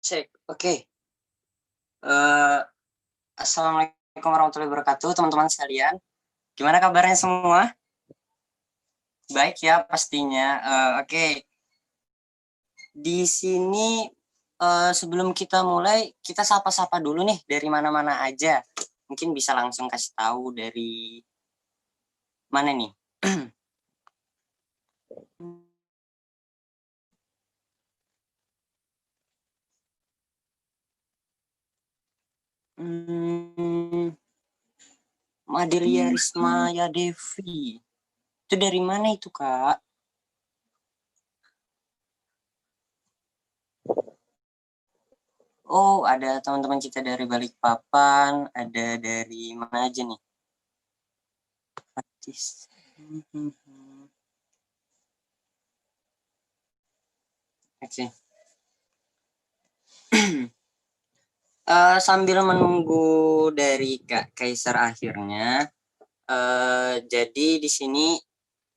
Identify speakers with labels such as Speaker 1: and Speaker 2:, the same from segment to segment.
Speaker 1: Cek, oke. Eh, Assalamualaikum warahmatullahi wabarakatuh, teman-teman sekalian. Gimana kabarnya semua? Baik ya, pastinya. Oke. Di sini sebelum kita mulai, kita sapa-sapa dulu nih dari mana-mana aja. Mungkin bisa langsung kasih tahu dari mana nih? Madelia Risma ya Devi. Itu dari mana itu, Kak? Oh, ada teman-teman kita dari Balikpapan, ada dari mana aja nih? Patis. Oke. Sambil menunggu dari Kak Kaisar akhirnya, jadi di sini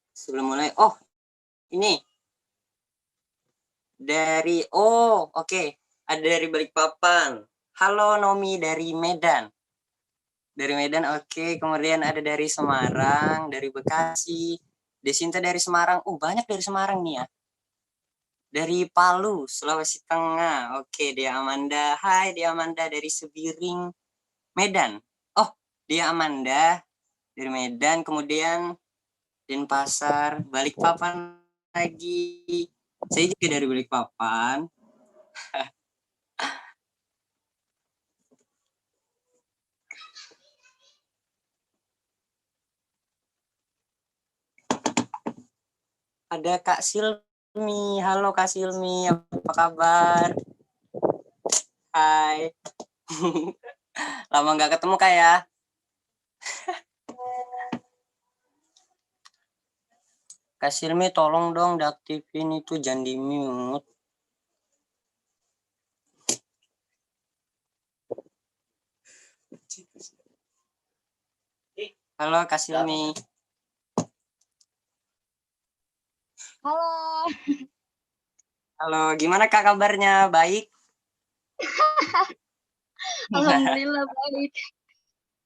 Speaker 1: sebelum mulai, oh ini dari, oke. Ada dari Balikpapan. Halo Nomi dari Medan. Dari Medan, oke. Kemudian ada dari Semarang, dari Bekasi. Desinta dari Semarang. Banyak dari Semarang nih ya. Dari Palu, Sulawesi Tengah. Oke, Dia Amanda. Hai Dia Amanda dari Sebiring, Medan. Oh, Dia Amanda dari Medan. Kemudian Denpasar, Balikpapan lagi. Saya juga dari Balikpapan. Ada Kak Silmi. Halo Kak Silmi, apa kabar? Hai. Lama nggak ketemu Kak ya. Kak Silmi tolong dong diaktifin itu, jangan di mute. Halo Kak Silmi.
Speaker 2: Halo.
Speaker 1: Halo, gimana Kak kabarnya? Baik?
Speaker 2: Alhamdulillah baik.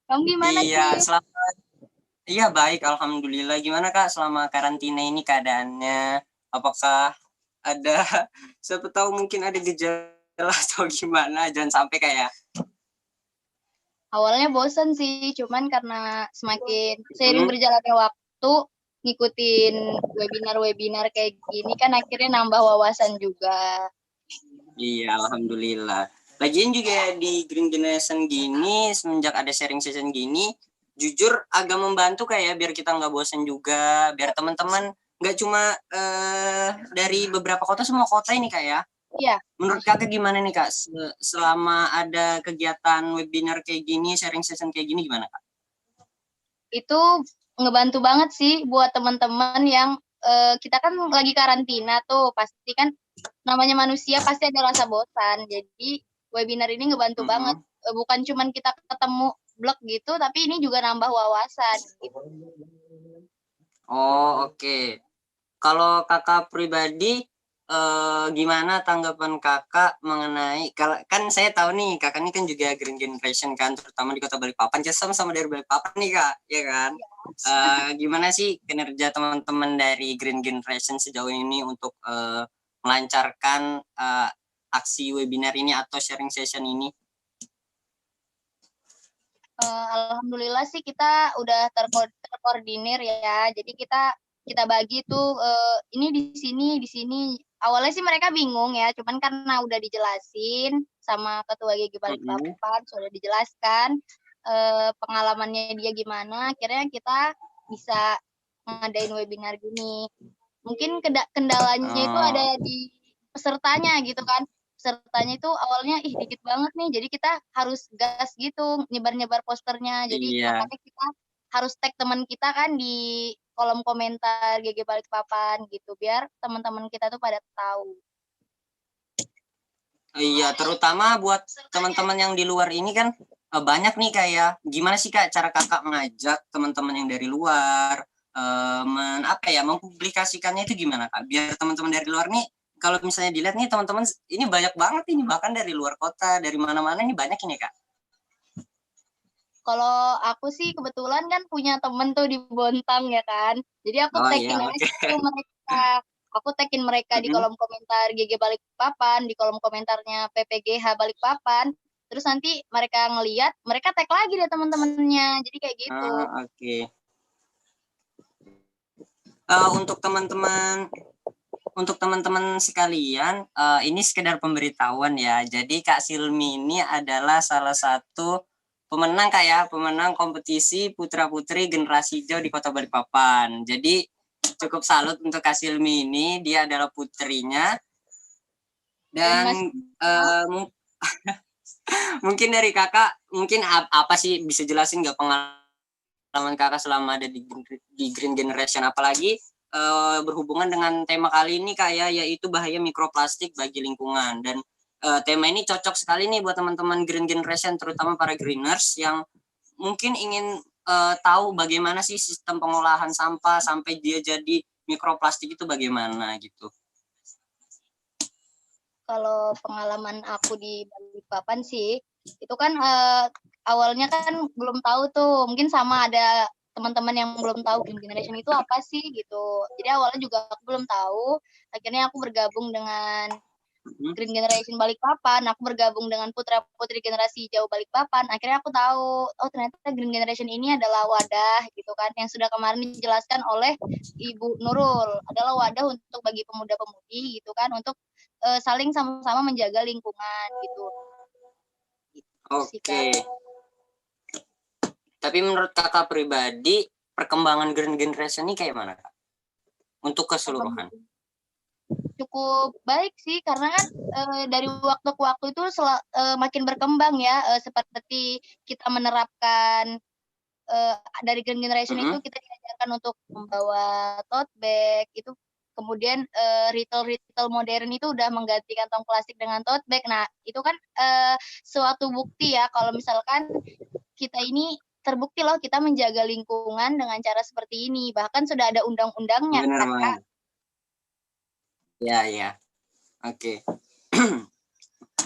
Speaker 2: Kamu gimana,
Speaker 1: Iya,
Speaker 2: Ki?
Speaker 1: iya baik, alhamdulillah. Gimana Kak selama karantina ini keadaannya? Apakah ada, siapa tahu mungkin ada gejala atau gimana? Jangan sampai kayak.
Speaker 2: Awalnya bosen sih, cuman karena semakin seiring berjalannya waktu, ngikutin webinar-webinar kayak gini kan akhirnya nambah wawasan juga.
Speaker 1: Iya, alhamdulillah. Lagian juga di Green Generation gini, semenjak ada sharing session gini, jujur agak membantu kayak biar kita nggak bosen juga, biar teman-teman nggak cuma dari beberapa kota, semua kota ini kayak.
Speaker 2: Iya.
Speaker 1: Menurut Kakak gimana nih Kak, selama ada kegiatan webinar kayak gini, sharing session kayak gini gimana Kak?
Speaker 2: Itu ngebantu banget sih buat teman-teman yang kita kan lagi karantina tuh, pasti kan namanya manusia pasti ada rasa bosan. Jadi webinar ini ngebantu banget. Bukan cuman kita ketemu blog gitu, tapi ini juga nambah wawasan gitu.
Speaker 1: Oh, oke. Kalau Kakak pribadi, gimana tanggapan Kakak mengenai, kan saya tahu nih Kakak ini kan juga Green Generation kan, terutama di Kota Balikpapan, jadi sama-sama dari Balikpapan nih Kak, ya kan? Gimana sih kinerja teman-teman dari Green Generation sejauh ini untuk melancarkan aksi webinar ini atau sharing session ini?
Speaker 2: Alhamdulillah sih kita udah terkoordinir ya. Jadi kita bagi tuh ini di sini. Awalnya sih mereka bingung ya, cuman karena udah dijelasin sama ketua GG Balikpapan, sudah dijelaskan pengalamannya dia gimana, akhirnya kita bisa ngadain webinar gini. Mungkin kendalanya itu ada di pesertanya gitu kan. Pesertanya itu awalnya dikit banget nih, jadi kita harus gas gitu nyebar-nyebar posternya. Jadi makanya kita harus tag teman kita kan di kolom komentar GG Balikpapan gitu, biar teman-teman kita tuh pada tahu.
Speaker 1: Iya, terutama buat teman-teman yang di luar ini kan banyak nih kayak gimana sih Kak cara Kakak mengajak teman-teman yang dari luar, mempublikasikannya itu gimana Kak? Biar teman-teman dari luar nih kalau misalnya dilihat nih teman-teman, ini banyak banget ini, bahkan dari luar kota, dari mana-mana ini banyak ini Kak.
Speaker 2: Kalau aku sih kebetulan kan punya temen tuh di Bontang ya kan. Jadi aku
Speaker 1: Oh
Speaker 2: tagin
Speaker 1: iya,
Speaker 2: aja
Speaker 1: oke.
Speaker 2: tuh mereka. Aku tagin mereka di kolom komentar GG Balikpapan, di kolom komentarnya PPGH Balikpapan. Terus nanti mereka ngeliat, mereka tag lagi deh teman-temannya. Jadi kayak gitu.
Speaker 1: Oke. Untuk teman-teman sekalian, ini sekedar pemberitahuan ya. Jadi Kak Silmi ini adalah salah satu pemenang Kak ya, pemenang kompetisi putra-putri generasi hijau di Kota Balikpapan. Jadi cukup salut untuk Kak Silmi ini, dia adalah putrinya. Dan mungkin dari Kakak, mungkin apa sih bisa jelasin nggak pengalaman Kakak selama ada di Green Generation, apalagi berhubungan dengan tema kali ini Kak ya, yaitu bahaya mikroplastik bagi lingkungan. Dan tema ini cocok sekali nih buat teman-teman Green Generation, terutama para greeners yang mungkin ingin tahu bagaimana sih sistem pengolahan sampah sampai dia jadi mikroplastik itu bagaimana gitu.
Speaker 2: Kalau pengalaman aku di Balikpapan sih, itu kan awalnya kan belum tahu tuh, mungkin sama ada teman-teman yang belum tahu Green Generation itu apa sih gitu. Jadi awalnya juga aku belum tahu, akhirnya aku bergabung dengan Green Generation Balikpapan, aku bergabung dengan putra-putri generasi hijau Balikpapan. Akhirnya aku tahu, oh ternyata Green Generation ini adalah wadah gitu kan, yang sudah kemarin dijelaskan oleh Ibu Nurul, adalah wadah untuk bagi pemuda-pemudi gitu kan, untuk saling sama-sama menjaga lingkungan gitu.
Speaker 1: Oke. Tapi menurut Kakak pribadi, perkembangan Green Generation ini kayak mana Kak? Untuk keseluruhan.
Speaker 2: Cukup baik sih, karena kan dari waktu ke waktu itu makin berkembang ya, seperti kita menerapkan dari Green Generation itu kita diajarkan untuk membawa tote bag itu, kemudian retail modern itu udah mengganti kantong plastik dengan tote bag. Nah itu kan suatu bukti ya kalau misalkan kita ini terbukti loh kita menjaga lingkungan dengan cara seperti ini, bahkan sudah ada undang-undangnya
Speaker 1: Benar
Speaker 2: kan Kak.
Speaker 1: Ya. Oke.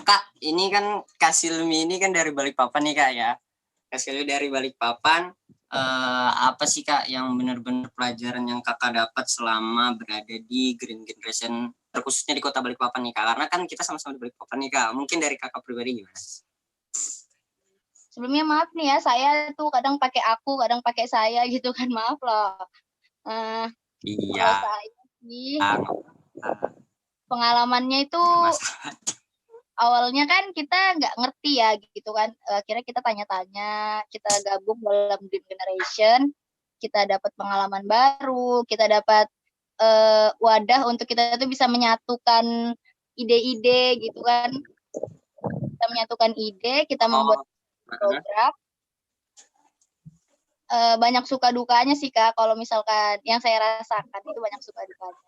Speaker 1: Kak, ini kan Kak Silmi ini kan dari Balikpapan nih Kak ya. Kak Silmi dari Balikpapan, apa sih Kak yang benar-benar pelajaran yang Kakak dapat selama berada di Green Generation, terkhususnya di Kota Balikpapan nih Kak? Karena kan kita sama-sama di Balikpapan nih Kak. Mungkin dari Kakak pribadi gimana?
Speaker 2: Sebelumnya maaf nih ya, saya tuh kadang pakai aku, kadang pakai saya gitu kan, maaf loh. Kalau
Speaker 1: Iya.
Speaker 2: saya sih, pengalamannya itu awalnya kan kita nggak ngerti ya gitu kan. Akhirnya kita tanya-tanya, kita gabung dalam Green Generation, kita dapat pengalaman baru, kita dapat wadah untuk kita tuh bisa menyatukan ide-ide gitu kan. Kita menyatukan ide, kita membuat program. Banyak suka dukanya sih Kak, kalau misalkan yang saya rasakan itu banyak suka dukanya.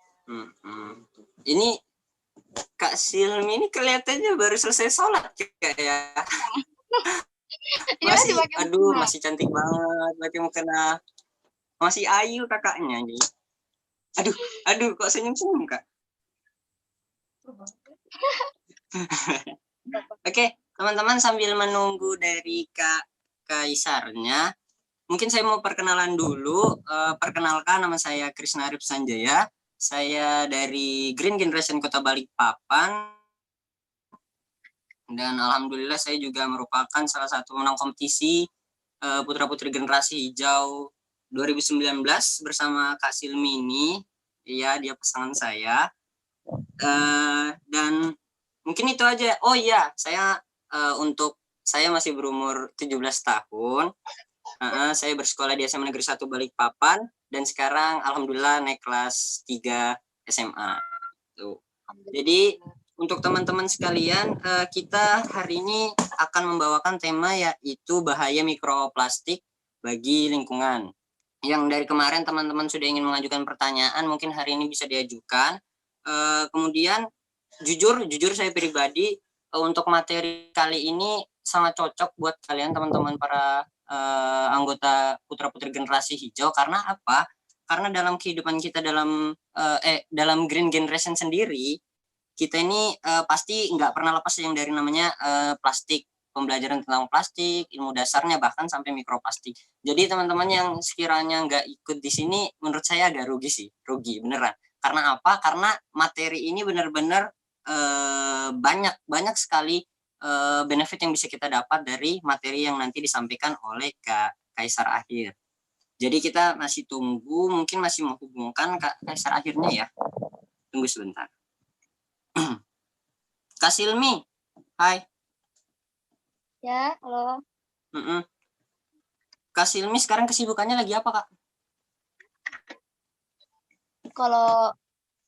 Speaker 1: Ini Kak Silmi ini kelihatannya baru selesai sholat ya. Masih cantik banget, pakai mukena. Masih ayu kakaknya nih. Aduh, kok senyum-senyum Kak? Oke, teman-teman, sambil menunggu dari Kak Kaisarnya, mungkin saya mau perkenalan dulu. Perkenalkan, nama saya Krisna Arif Sanjaya. Saya dari Green Generation Kota Balikpapan. Dan alhamdulillah saya juga merupakan salah satu pemenang kompetisi Putra-Putri Generasi Hijau 2019 bersama Kak Silmi ini. Iya, dia pasangan saya. Dan mungkin itu aja. Oh iya, saya masih berumur 17 tahun. Saya bersekolah di SMA Negeri 1 Balikpapan dan sekarang alhamdulillah naik kelas 3 SMA. Tuh. Jadi untuk teman-teman sekalian, kita hari ini akan membawakan tema yaitu bahaya mikroplastik bagi lingkungan. Yang dari kemarin teman-teman sudah ingin mengajukan pertanyaan, mungkin hari ini bisa diajukan. Kemudian jujur saya pribadi, untuk materi kali ini sangat cocok buat kalian teman-teman para anggota putra-putri generasi hijau. Karena apa? Karena dalam kehidupan kita dalam Green Generation sendiri, kita ini pasti nggak pernah lepas yang dari namanya plastik, pembelajaran tentang plastik, ilmu dasarnya bahkan sampai mikroplastik. Jadi teman-teman yang sekiranya nggak ikut di sini, menurut saya agak rugi sih, rugi beneran. Karena apa? Karena materi ini benar-benar banyak sekali benefit yang bisa kita dapat dari materi yang nanti disampaikan oleh Kak Kaisar Akhir. Jadi kita masih tunggu, mungkin masih menghubungkan Kak Kaisar Akhirnya ya. Tunggu sebentar. Kak Silmi, hai.
Speaker 2: Ya, halo.
Speaker 1: Kak Silmi sekarang kesibukannya lagi apa, Kak?
Speaker 2: Kalau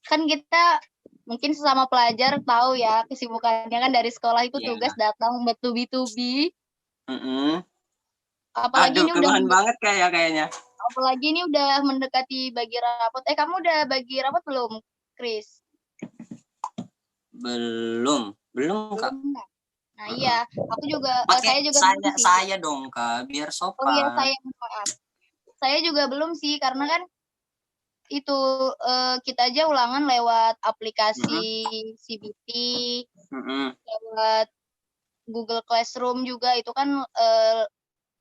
Speaker 2: kan kita mungkin sesama pelajar tahu ya kesibukannya kan dari sekolah itu tugas datang bertubi-tubi. Apalagi
Speaker 1: Aduh,
Speaker 2: ini
Speaker 1: keluhan banget kayaknya.
Speaker 2: Apalagi ini udah mendekati bagi rapot. Kamu udah bagi rapot belum, Chris?
Speaker 1: Belum, Kak.
Speaker 2: Nah, iya, aku juga
Speaker 1: saya juga
Speaker 2: belum sih.
Speaker 1: Saya dong, Kak, biar sopan.
Speaker 2: Oh iya, maaf. Saya juga belum sih karena kan itu kita aja ulangan lewat aplikasi CBT, lewat Google Classroom juga itu kan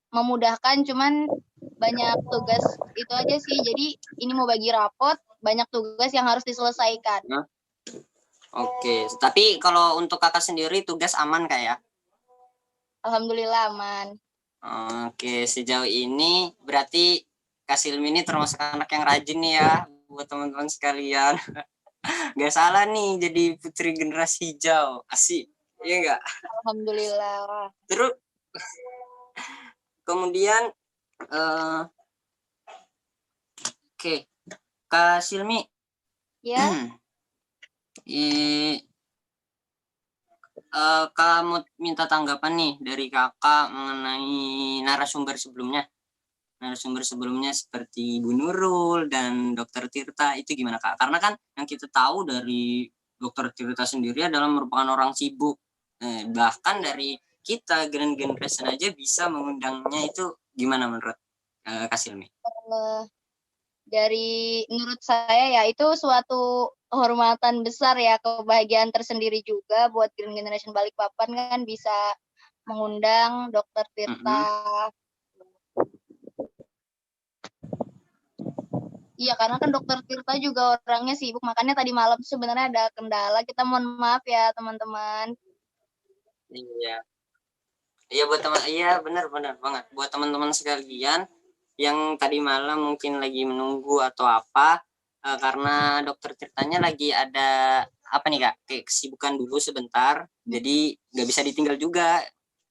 Speaker 2: memudahkan, cuman banyak tugas itu aja sih. Jadi ini mau bagi rapot, banyak tugas yang harus diselesaikan.
Speaker 1: Oke, tapi kalau untuk kakak sendiri tugas aman Kak ya?
Speaker 2: Alhamdulillah aman.
Speaker 1: Oke, sejauh ini berarti Kak Silmi ini termasuk anak yang rajin nih ya buat teman-teman sekalian. Gak salah nih jadi putri generasi hijau, asik, iya nggak?
Speaker 2: Alhamdulillah.
Speaker 1: Terus kemudian oke, Kak Silmi.
Speaker 2: Ya.
Speaker 1: Kamu minta tanggapan nih dari kakak mengenai narasumber sebelumnya seperti Bu Nurul dan Dokter Tirta, itu gimana Kak? Karena kan yang kita tahu dari Dokter Tirta sendiri adalah merupakan orang sibuk, bahkan dari kita Grand Generation aja bisa mengundangnya, itu gimana menurut Kak Silmi?
Speaker 2: Menurut saya ya itu suatu kehormatan besar ya, kebahagiaan tersendiri juga buat Green Generation Balikpapan kan bisa mengundang Dokter Tirta. Iya, karena kan Dokter Tirta juga orangnya sibuk, makanya tadi malam sebenarnya ada kendala. Kita mohon maaf ya teman-teman.
Speaker 1: Iya buat teman, iya benar banget buat teman-teman sekalian yang tadi malam mungkin lagi menunggu atau apa, karena Dokter Tirtanya lagi ada apa nih Kak, kayak kesibukan dulu sebentar, jadi nggak bisa ditinggal juga.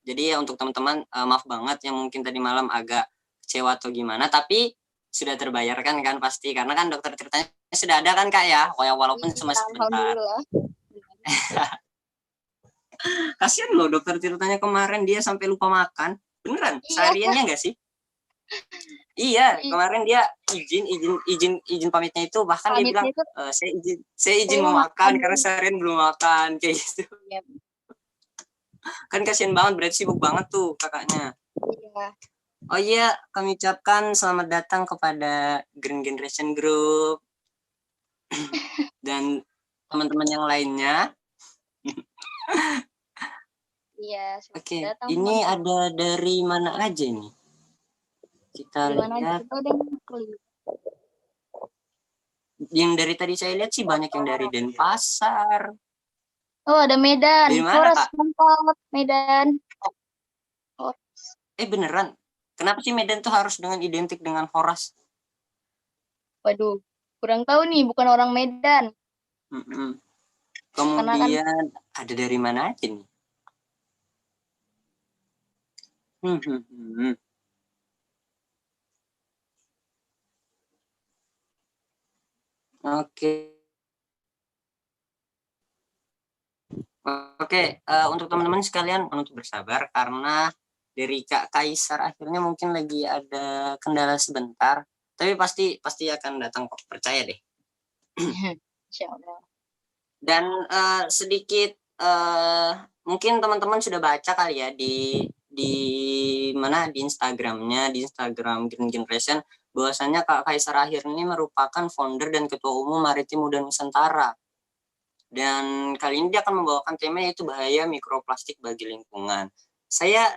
Speaker 1: Jadi ya untuk teman-teman maaf banget yang mungkin tadi malam agak kecewa atau gimana, tapi sudah terbayarkan kan pasti, karena kan Dokter Tirtanya sudah ada kan Kak ya, walaupun cuma sebentar. Kasian loh Dokter Tirtanya, kemarin dia sampai lupa makan. Beneran? Sehariannya enggak sih? Iya, kemarin dia izin pamitnya itu, bahkan dia bilang saya izin mau makan karena seharian belum makan kayak gitu. Iya. Kan kasihan banget, berarti sibuk banget tuh kakaknya. Iya. Oh iya, kami ucapkan selamat datang kepada Green Generation Group dan teman-teman yang lainnya. Iya. Oke, ini ada dari mana aja nih? Kita lihat. Yang dari tadi saya lihat sih banyak yang dari Denpasar.
Speaker 2: Oh, ada Medan.
Speaker 1: Dari mana, Kak?
Speaker 2: Medan.
Speaker 1: Beneran? Kenapa sih Medan tuh harus dengan identik dengan Horas?
Speaker 2: Waduh, kurang tahu nih, bukan orang Medan.
Speaker 1: Kemudian ada dari mana aja nih? Oke, untuk teman-teman sekalian untuk bersabar karena dari Kak Kaisar akhirnya mungkin lagi ada kendala sebentar, tapi pasti akan datang kok, percaya deh.
Speaker 2: Insyaallah.
Speaker 1: Dan sedikit mungkin teman-teman sudah baca kali ya di mana di Instagramnya, di Instagram Green Generation, bahwasanya Kak Kaisar Akhir ini merupakan founder dan ketua umum Maritim Muda Nusantara. Dan kali ini dia akan membawakan tema yaitu bahaya mikroplastik bagi lingkungan.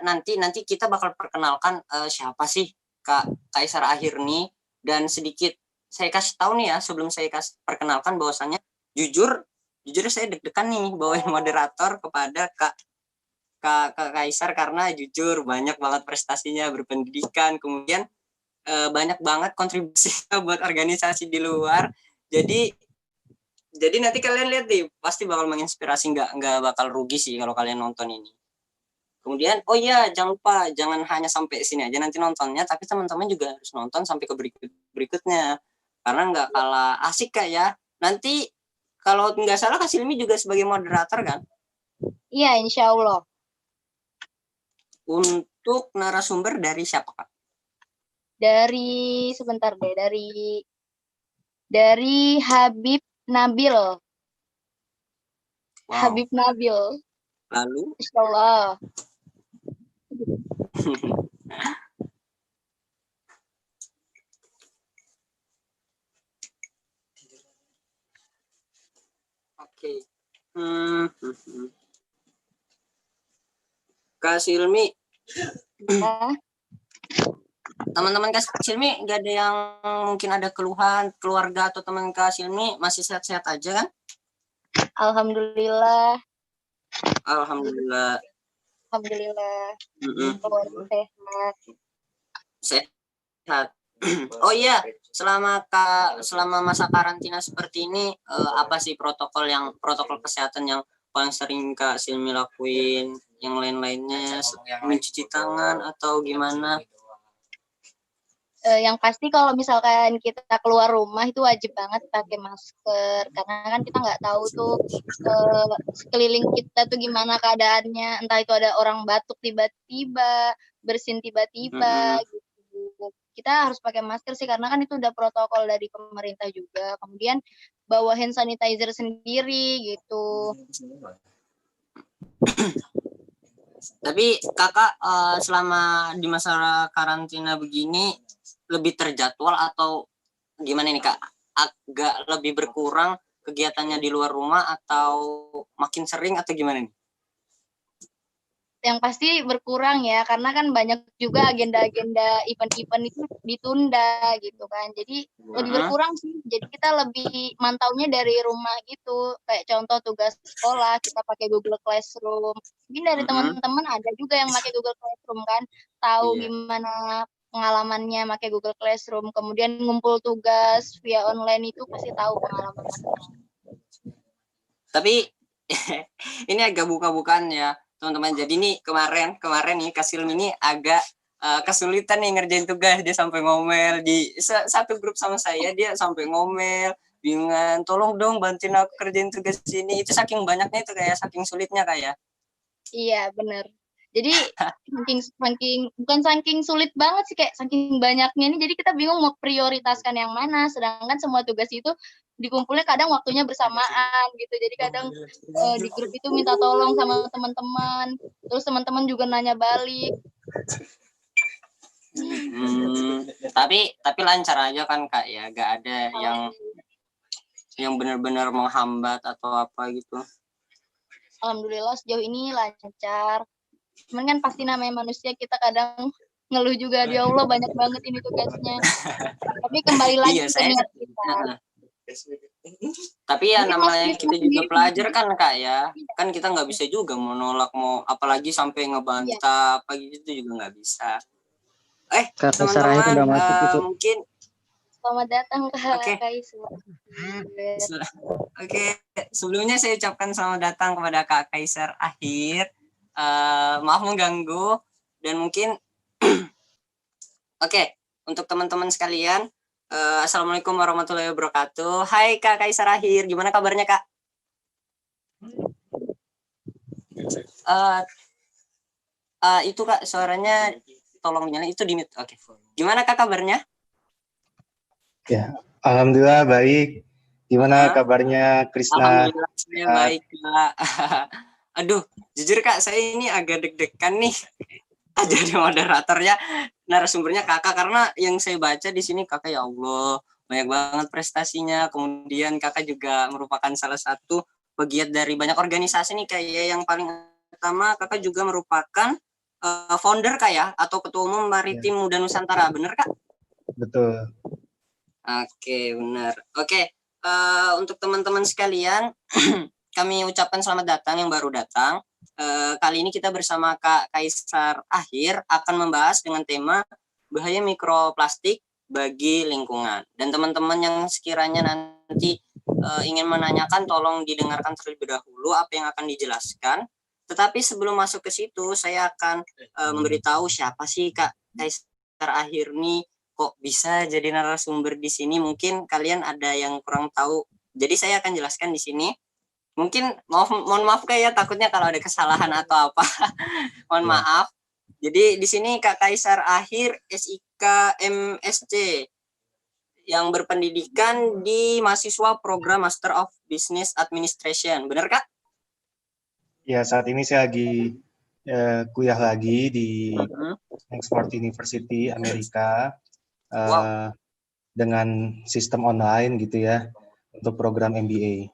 Speaker 1: Nanti kita bakal perkenalkan siapa sih Kak Kaisar Akhir nih, dan sedikit saya kasih tahu nih ya sebelum saya perkenalkan bahwasannya jujur saya deg-degan nih bawain moderator kepada Kak Kaisar karena jujur banyak banget prestasinya berpendidikan, kemudian banyak banget kontribusinya buat organisasi di luar. Jadi nanti kalian lihat deh, pasti bakal menginspirasi, nggak bakal rugi sih kalau kalian nonton ini. Kemudian, oh iya, jangan lupa, jangan hanya sampai sini aja nanti nontonnya, tapi teman-teman juga harus nonton sampai ke berikutnya. Karena nggak kalah asik Kak ya. Nanti kalau nggak salah Kak Silmi juga sebagai moderator kan?
Speaker 2: Iya, insya Allah.
Speaker 1: Untuk narasumber dari siapa Kak?
Speaker 2: Sebentar deh, dari Habib Nabil. Wow. Habib Nabil.
Speaker 1: Lalu?
Speaker 2: Insya Allah.
Speaker 1: Oke. Kak Silmi. Teman-teman Kak Silmi nggak ada yang mungkin ada keluhan keluarga atau teman Kak Silmi masih sehat-sehat aja kan?
Speaker 2: Alhamdulillah.
Speaker 1: Alhamdulillah.
Speaker 2: Sehat.
Speaker 1: Sehat. Oh iya, selama masa karantina seperti ini apa sih protokol kesehatan yang paling sering Kak Silmi lakuin? Yang lain-lainnya mencuci tangan atau gimana?
Speaker 2: Yang pasti kalau misalkan kita keluar rumah itu wajib banget pakai masker, karena kan kita nggak tahu tuh sekeliling kita tuh gimana keadaannya, entah itu ada orang batuk tiba-tiba, bersin tiba-tiba gitu. Kita harus pakai masker sih, karena kan itu udah protokol dari pemerintah juga. Kemudian bawa hand sanitizer sendiri gitu.
Speaker 1: Tapi Kakak selama di masa karantina begini lebih terjadwal atau gimana nih Kak? Agak lebih berkurang kegiatannya di luar rumah atau makin sering atau gimana nih?
Speaker 2: Yang pasti berkurang ya, karena kan banyak juga agenda-agenda event-event itu ditunda gitu kan. Jadi lebih berkurang sih. Jadi kita lebih mantaunya dari rumah gitu. Kayak contoh tugas sekolah kita pakai Google Classroom. Mungkin dari teman-teman ada juga yang pakai Google Classroom kan, tahu gimana pengalamannya pakai Google Classroom. Kemudian ngumpul tugas via online itu pasti tahu pengalamannya.
Speaker 1: Tapi ini agak buka-bukaan ya teman-teman. Jadi nih kemarin nih Kak Silmi ini agak kesulitan nih ngerjain tugas. Dia sampai ngomel di satu grup sama saya, dia sampai ngomel, bingung, tolong dong bantuin aku kerjain tugas ini. Itu saking banyaknya itu kayak saking sulitnya kayak.
Speaker 2: Iya benar. Jadi bukan saking sulit banget sih, kayak saking banyaknya ini, jadi kita bingung mau prioritaskan yang mana, sedangkan semua tugas itu dikumpulnya kadang waktunya bersamaan gitu. Jadi kadang di grup itu minta tolong sama teman-teman, terus teman-teman juga nanya balik.
Speaker 1: Tapi lancar aja kan Kak ya, gak ada yang benar-benar menghambat atau apa gitu.
Speaker 2: Alhamdulillah sejauh ini lancar. Cuman kan pasti namanya manusia, kita kadang ngeluh juga, ya Allah banyak banget ini tugasnya. Tapi kembali lagi ke niat kita.
Speaker 1: Tapi ya namanya kita juga pelajar kan Kak ya. Kan kita nggak bisa juga menolak, apalagi sampai ngebantah apa gitu juga nggak bisa. Teman-teman mungkin
Speaker 2: selamat datang Kak
Speaker 1: Kaisar. Oke, sebelumnya saya ucapkan selamat datang kepada Kak Kaisar Akhir. Maaf mengganggu, dan mungkin Oke, untuk teman-teman sekalian, Assalamualaikum warahmatullahi wabarakatuh. Hai Kak Kaisar Akhir, gimana kabarnya Kak? Itu Kak, suaranya tolong nyalain, itu di mute. Oke. Gimana Kak kabarnya?
Speaker 3: Ya, alhamdulillah baik. Gimana kabarnya Krisna?
Speaker 1: Alhamdulillah saya baik Kak. Aduh, jujur Kak, saya ini agak deg-degan nih. Jadi moderatornya, narasumbernya Kakak, karena yang saya baca di sini Kakak, ya Allah, banyak banget prestasinya. Kemudian Kakak juga merupakan salah satu pegiat dari banyak organisasi nih kayak yang paling utama kakak juga merupakan founder kak ya, atau ketua umum Maritim Muda Nusantara, bener kak?
Speaker 3: Betul.
Speaker 1: Oke, benar. Oke, untuk teman-teman sekalian, kami ucapkan selamat datang yang baru datang. Kali ini kita bersama Kak Kaisar Akhir akan membahas dengan tema bahaya mikroplastik bagi lingkungan. Dan teman-teman yang sekiranya nanti ingin menanyakan, tolong didengarkan terlebih dahulu apa yang akan dijelaskan. Tetapi sebelum masuk ke situ, saya akan memberitahu siapa sih Kak Kaisar Akhir nih, kok bisa jadi narasumber di sini. Mungkin kalian ada yang kurang tahu. Jadi saya akan jelaskan di sini. Mungkin mohon maaf kayak takutnya kalau ada kesalahan atau apa. Mohon maaf. Jadi di sini Kak Kaisar Akhir SIK MSc yang berpendidikan di mahasiswa program Master of Business Administration. Benar Kak?
Speaker 3: Ya, saat ini saya lagi kuliah lagi di Oxford University Amerika. Dengan sistem online gitu ya, untuk program MBA.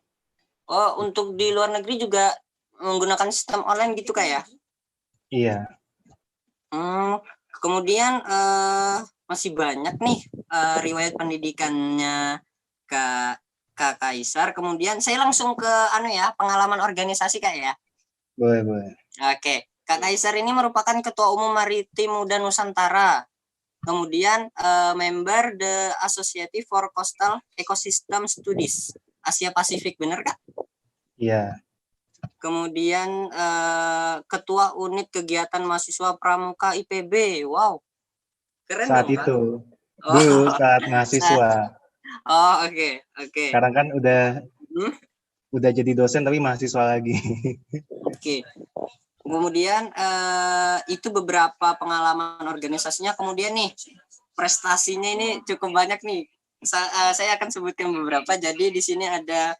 Speaker 1: Oh, untuk di luar negeri juga menggunakan sistem online gitu Kak ya?
Speaker 3: Iya.
Speaker 1: Kemudian masih banyak nih riwayat pendidikannya Kak Kaisar. Kemudian saya langsung ke pengalaman organisasi Kak ya?
Speaker 3: Boleh.
Speaker 1: Oke, Kak Kaisar ini merupakan Ketua Umum Maritim Muda Nusantara. Kemudian member The Associative for Coastal Ecosystem Studies Asia Pasifik, benar Kak?
Speaker 3: Iya.
Speaker 1: Kemudian Ketua Unit Kegiatan Mahasiswa Pramuka IPB. Wow, keren
Speaker 3: saat
Speaker 1: dong,
Speaker 3: itu Kak? Dulu saat mahasiswa.
Speaker 1: Oke.
Speaker 3: Sekarang kan udah jadi dosen tapi mahasiswa lagi.
Speaker 1: Oke. Kemudian itu beberapa pengalaman organisasinya. Kemudian nih prestasinya ini cukup banyak nih. Saya akan sebutkan beberapa. Jadi di sini ada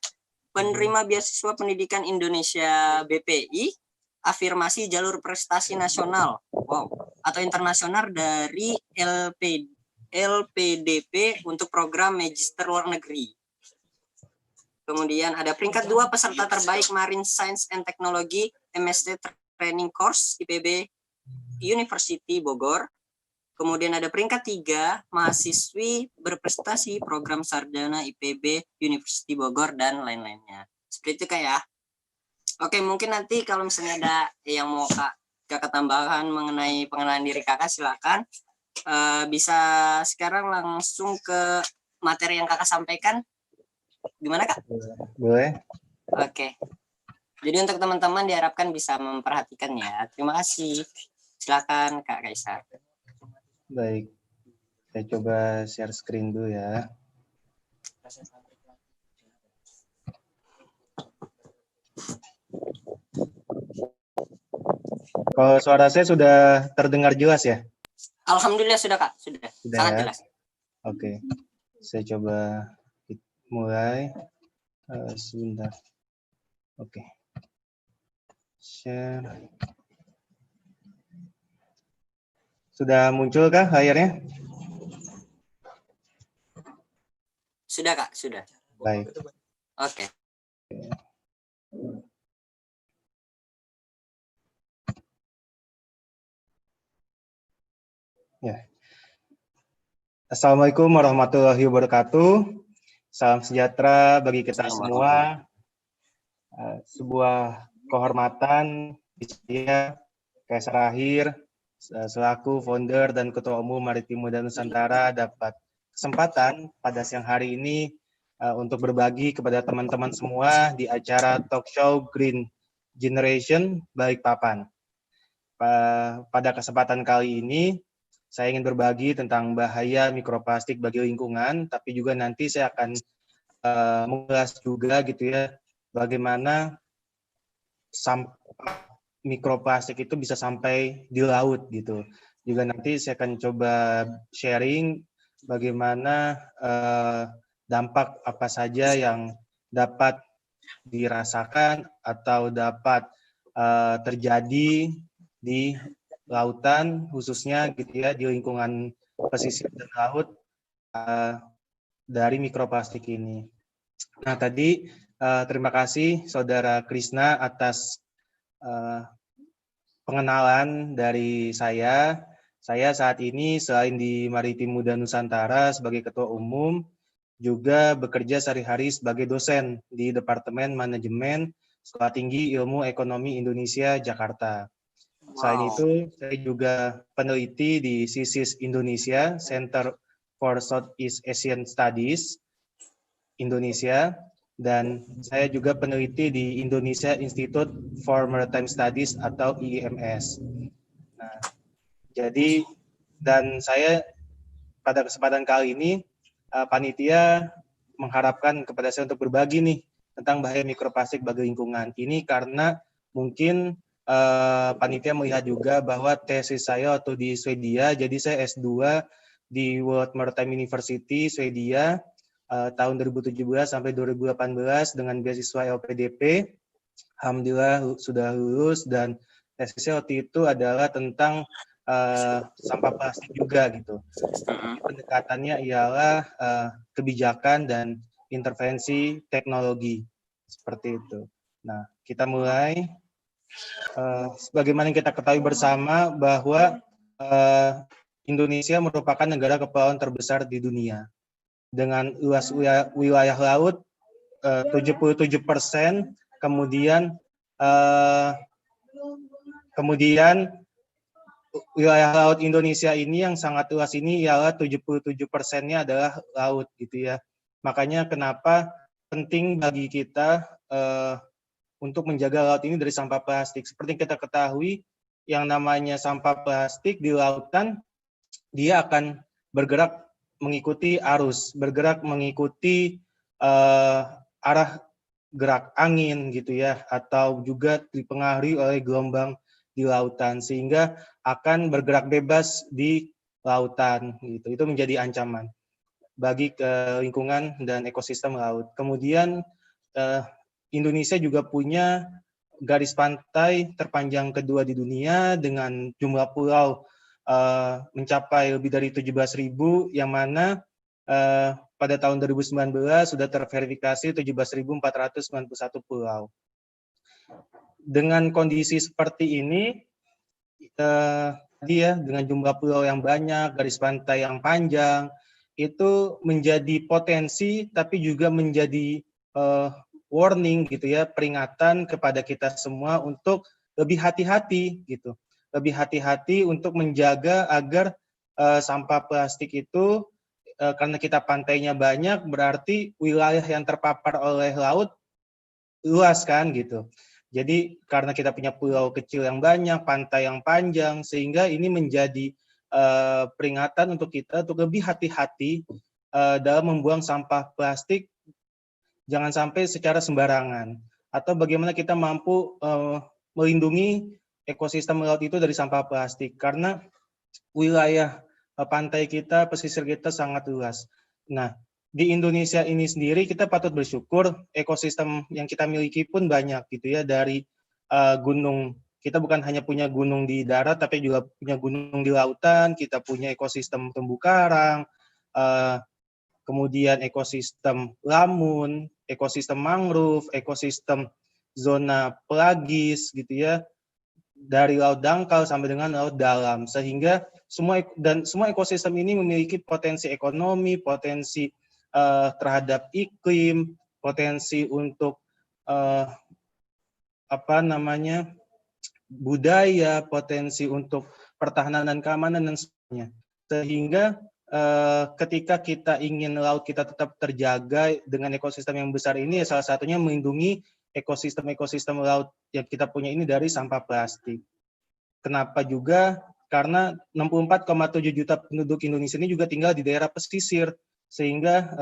Speaker 1: penerima beasiswa pendidikan Indonesia BPI, afirmasi jalur prestasi nasional, atau internasional dari LPDP untuk program Magister Luar Negeri. Kemudian ada peringkat 2 peserta terbaik Marine Science and Technology MSc Training Course IPB University Bogor. Kemudian ada peringkat 3 mahasiswi berprestasi program sarjana IPB University Bogor dan lain-lainnya. Seperti itu Kak ya. Oke, mungkin nanti kalau misalnya ada yang mau Kakak tambahkan mengenai pengenalan diri Kakak, silakan. Bisa sekarang langsung ke materi yang Kakak sampaikan. Gimana Kak?
Speaker 3: Boleh.
Speaker 1: Oke. Jadi untuk teman-teman diharapkan bisa memperhatikan ya. Terima kasih. Silakan Kak Kaisar.
Speaker 3: Baik. Saya coba share screen dulu ya. Kalau suara saya sudah terdengar jelas ya?
Speaker 1: Alhamdulillah sudah Kak, sudah sangat
Speaker 3: ya?
Speaker 1: jelas.
Speaker 3: Oke. Saya coba mulai. Sebentar. Oke. Share. Sudah muncul kah layarnya?
Speaker 1: Sudah Kak, sudah.
Speaker 3: Baik.
Speaker 1: Oke.
Speaker 3: Ya. Assalamualaikum warahmatullahi wabarakatuh. Salam sejahtera bagi kita semua. Sebuah kehormatan saya Kaisar Akhir selaku founder dan ketua umum Maritim Muda Nusantara dapat kesempatan pada siang hari ini untuk berbagi kepada teman-teman semua di acara talk show Green Generation Balikpapan. Pada kesempatan kali ini saya ingin berbagi tentang bahaya mikroplastik bagi lingkungan, tapi juga nanti saya akan mengulas juga gitu ya bagaimana sampah mikroplastik itu bisa sampai di laut gitu. Juga nanti saya akan coba sharing bagaimana dampak apa saja yang dapat dirasakan atau dapat terjadi di lautan khususnya gitu ya, di lingkungan pesisir dan laut dari mikroplastik ini. Nah, tadi Terima kasih Saudara Krisna atas pengenalan dari saya. Saya saat ini selain di Maritim Muda Nusantara sebagai Ketua Umum, juga bekerja sehari-hari sebagai dosen di Departemen Manajemen Sekolah Tinggi Ilmu Ekonomi Indonesia, Jakarta. Selain itu, saya juga peneliti di CSIS Indonesia, Center for Southeast Asian Studies Indonesia, dan saya juga peneliti di Indonesia Institute for Maritime Studies atau IIMS. Nah, jadi, dan saya pada kesempatan kali ini, panitia mengharapkan kepada saya untuk berbagi nih tentang bahaya mikroplastik bagi lingkungan. Ini karena mungkin panitia melihat juga bahwa tesis saya waktu di Swedia, jadi saya S2 di World Maritime University Swedia tahun 2017 sampai 2018 dengan beasiswa LPDP. Alhamdulillah sudah lulus, dan tesisnya waktu itu adalah tentang sampah plastik juga gitu. Pendekatannya ialah kebijakan dan intervensi teknologi seperti itu. Nah, kita mulai. Sebagaimana kita ketahui bersama bahwa Indonesia merupakan negara kepulauan terbesar di dunia dengan luas wilayah laut 77%, kemudian wilayah laut Indonesia ini yang sangat luas ini ialah 77%-nya adalah laut gitu ya. Makanya kenapa penting bagi kita untuk menjaga laut ini dari sampah plastik. Seperti yang kita ketahui, yang namanya sampah plastik di lautan, dia akan bergerak mengikuti arus, bergerak mengikuti arah gerak angin gitu ya, atau juga dipengaruhi oleh gelombang di lautan, sehingga akan bergerak bebas di lautan gitu. Itu menjadi ancaman bagi lingkungan dan ekosistem laut. Kemudian Indonesia juga punya garis pantai terpanjang kedua di dunia dengan jumlah pulau mencapai lebih dari 17.000, yang mana pada tahun 2019 sudah terverifikasi 17.491 pulau. Dengan kondisi seperti ini, dengan jumlah pulau yang banyak, garis pantai yang panjang, itu menjadi potensi, tapi juga menjadi warning gitu ya, peringatan kepada kita semua untuk lebih hati-hati gitu, lebih hati-hati untuk menjaga agar sampah plastik itu, karena kita pantainya banyak, berarti wilayah yang terpapar oleh laut luas kan gitu. Jadi karena kita punya pulau kecil yang banyak, pantai yang panjang, sehingga ini menjadi peringatan untuk kita untuk lebih hati-hati dalam membuang sampah plastik, jangan sampai secara sembarangan. Atau bagaimana kita mampu melindungi ekosistem laut itu dari sampah plastik, karena wilayah pantai kita, pesisir kita sangat luas. Nah, di Indonesia ini sendiri kita patut bersyukur ekosistem yang kita miliki pun banyak gitu ya, dari gunung. Kita bukan hanya punya gunung di darat, tapi juga punya gunung di lautan. Kita punya ekosistem terumbu karang, kemudian ekosistem lamun, ekosistem mangrove, ekosistem zona pelagis gitu ya, dari laut dangkal sampai dengan laut dalam, sehingga semua ekosistem ini memiliki potensi ekonomi, potensi terhadap iklim, potensi untuk budaya, potensi untuk pertahanan dan keamanan dan sebagainya. Sehingga ketika kita ingin laut kita tetap terjaga dengan ekosistem yang besar ini, salah satunya melindungi ekosistem laut yang kita punya ini dari sampah plastik. Kenapa juga? Karena 64,7 juta penduduk Indonesia ini juga tinggal di daerah pesisir, sehingga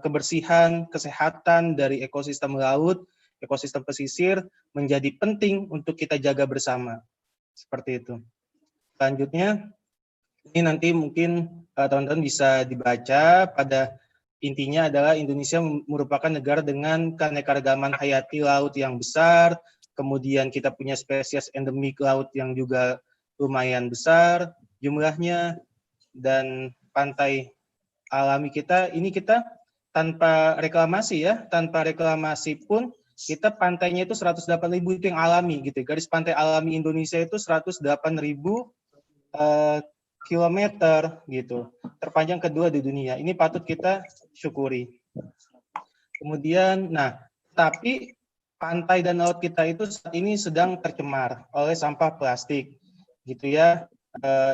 Speaker 3: kebersihan, kesehatan dari ekosistem laut, ekosistem pesisir menjadi penting untuk kita jaga bersama. Seperti itu. Selanjutnya, ini nanti mungkin teman-teman bisa dibaca, pada intinya adalah Indonesia merupakan negara dengan keanekaragaman hayati laut yang besar, kemudian kita punya spesies endemik laut yang juga lumayan besar jumlahnya, dan pantai alami kita, ini kita tanpa reklamasi ya, tanpa reklamasi pun kita pantainya itu 108.000 itu yang alami gitu. Garis pantai alami Indonesia itu 108.000 kilometer gitu. Terpanjang kedua di dunia. Ini patut kita syukuri. Kemudian, nah, tapi pantai dan laut kita itu saat ini sedang tercemar oleh sampah plastik, gitu ya.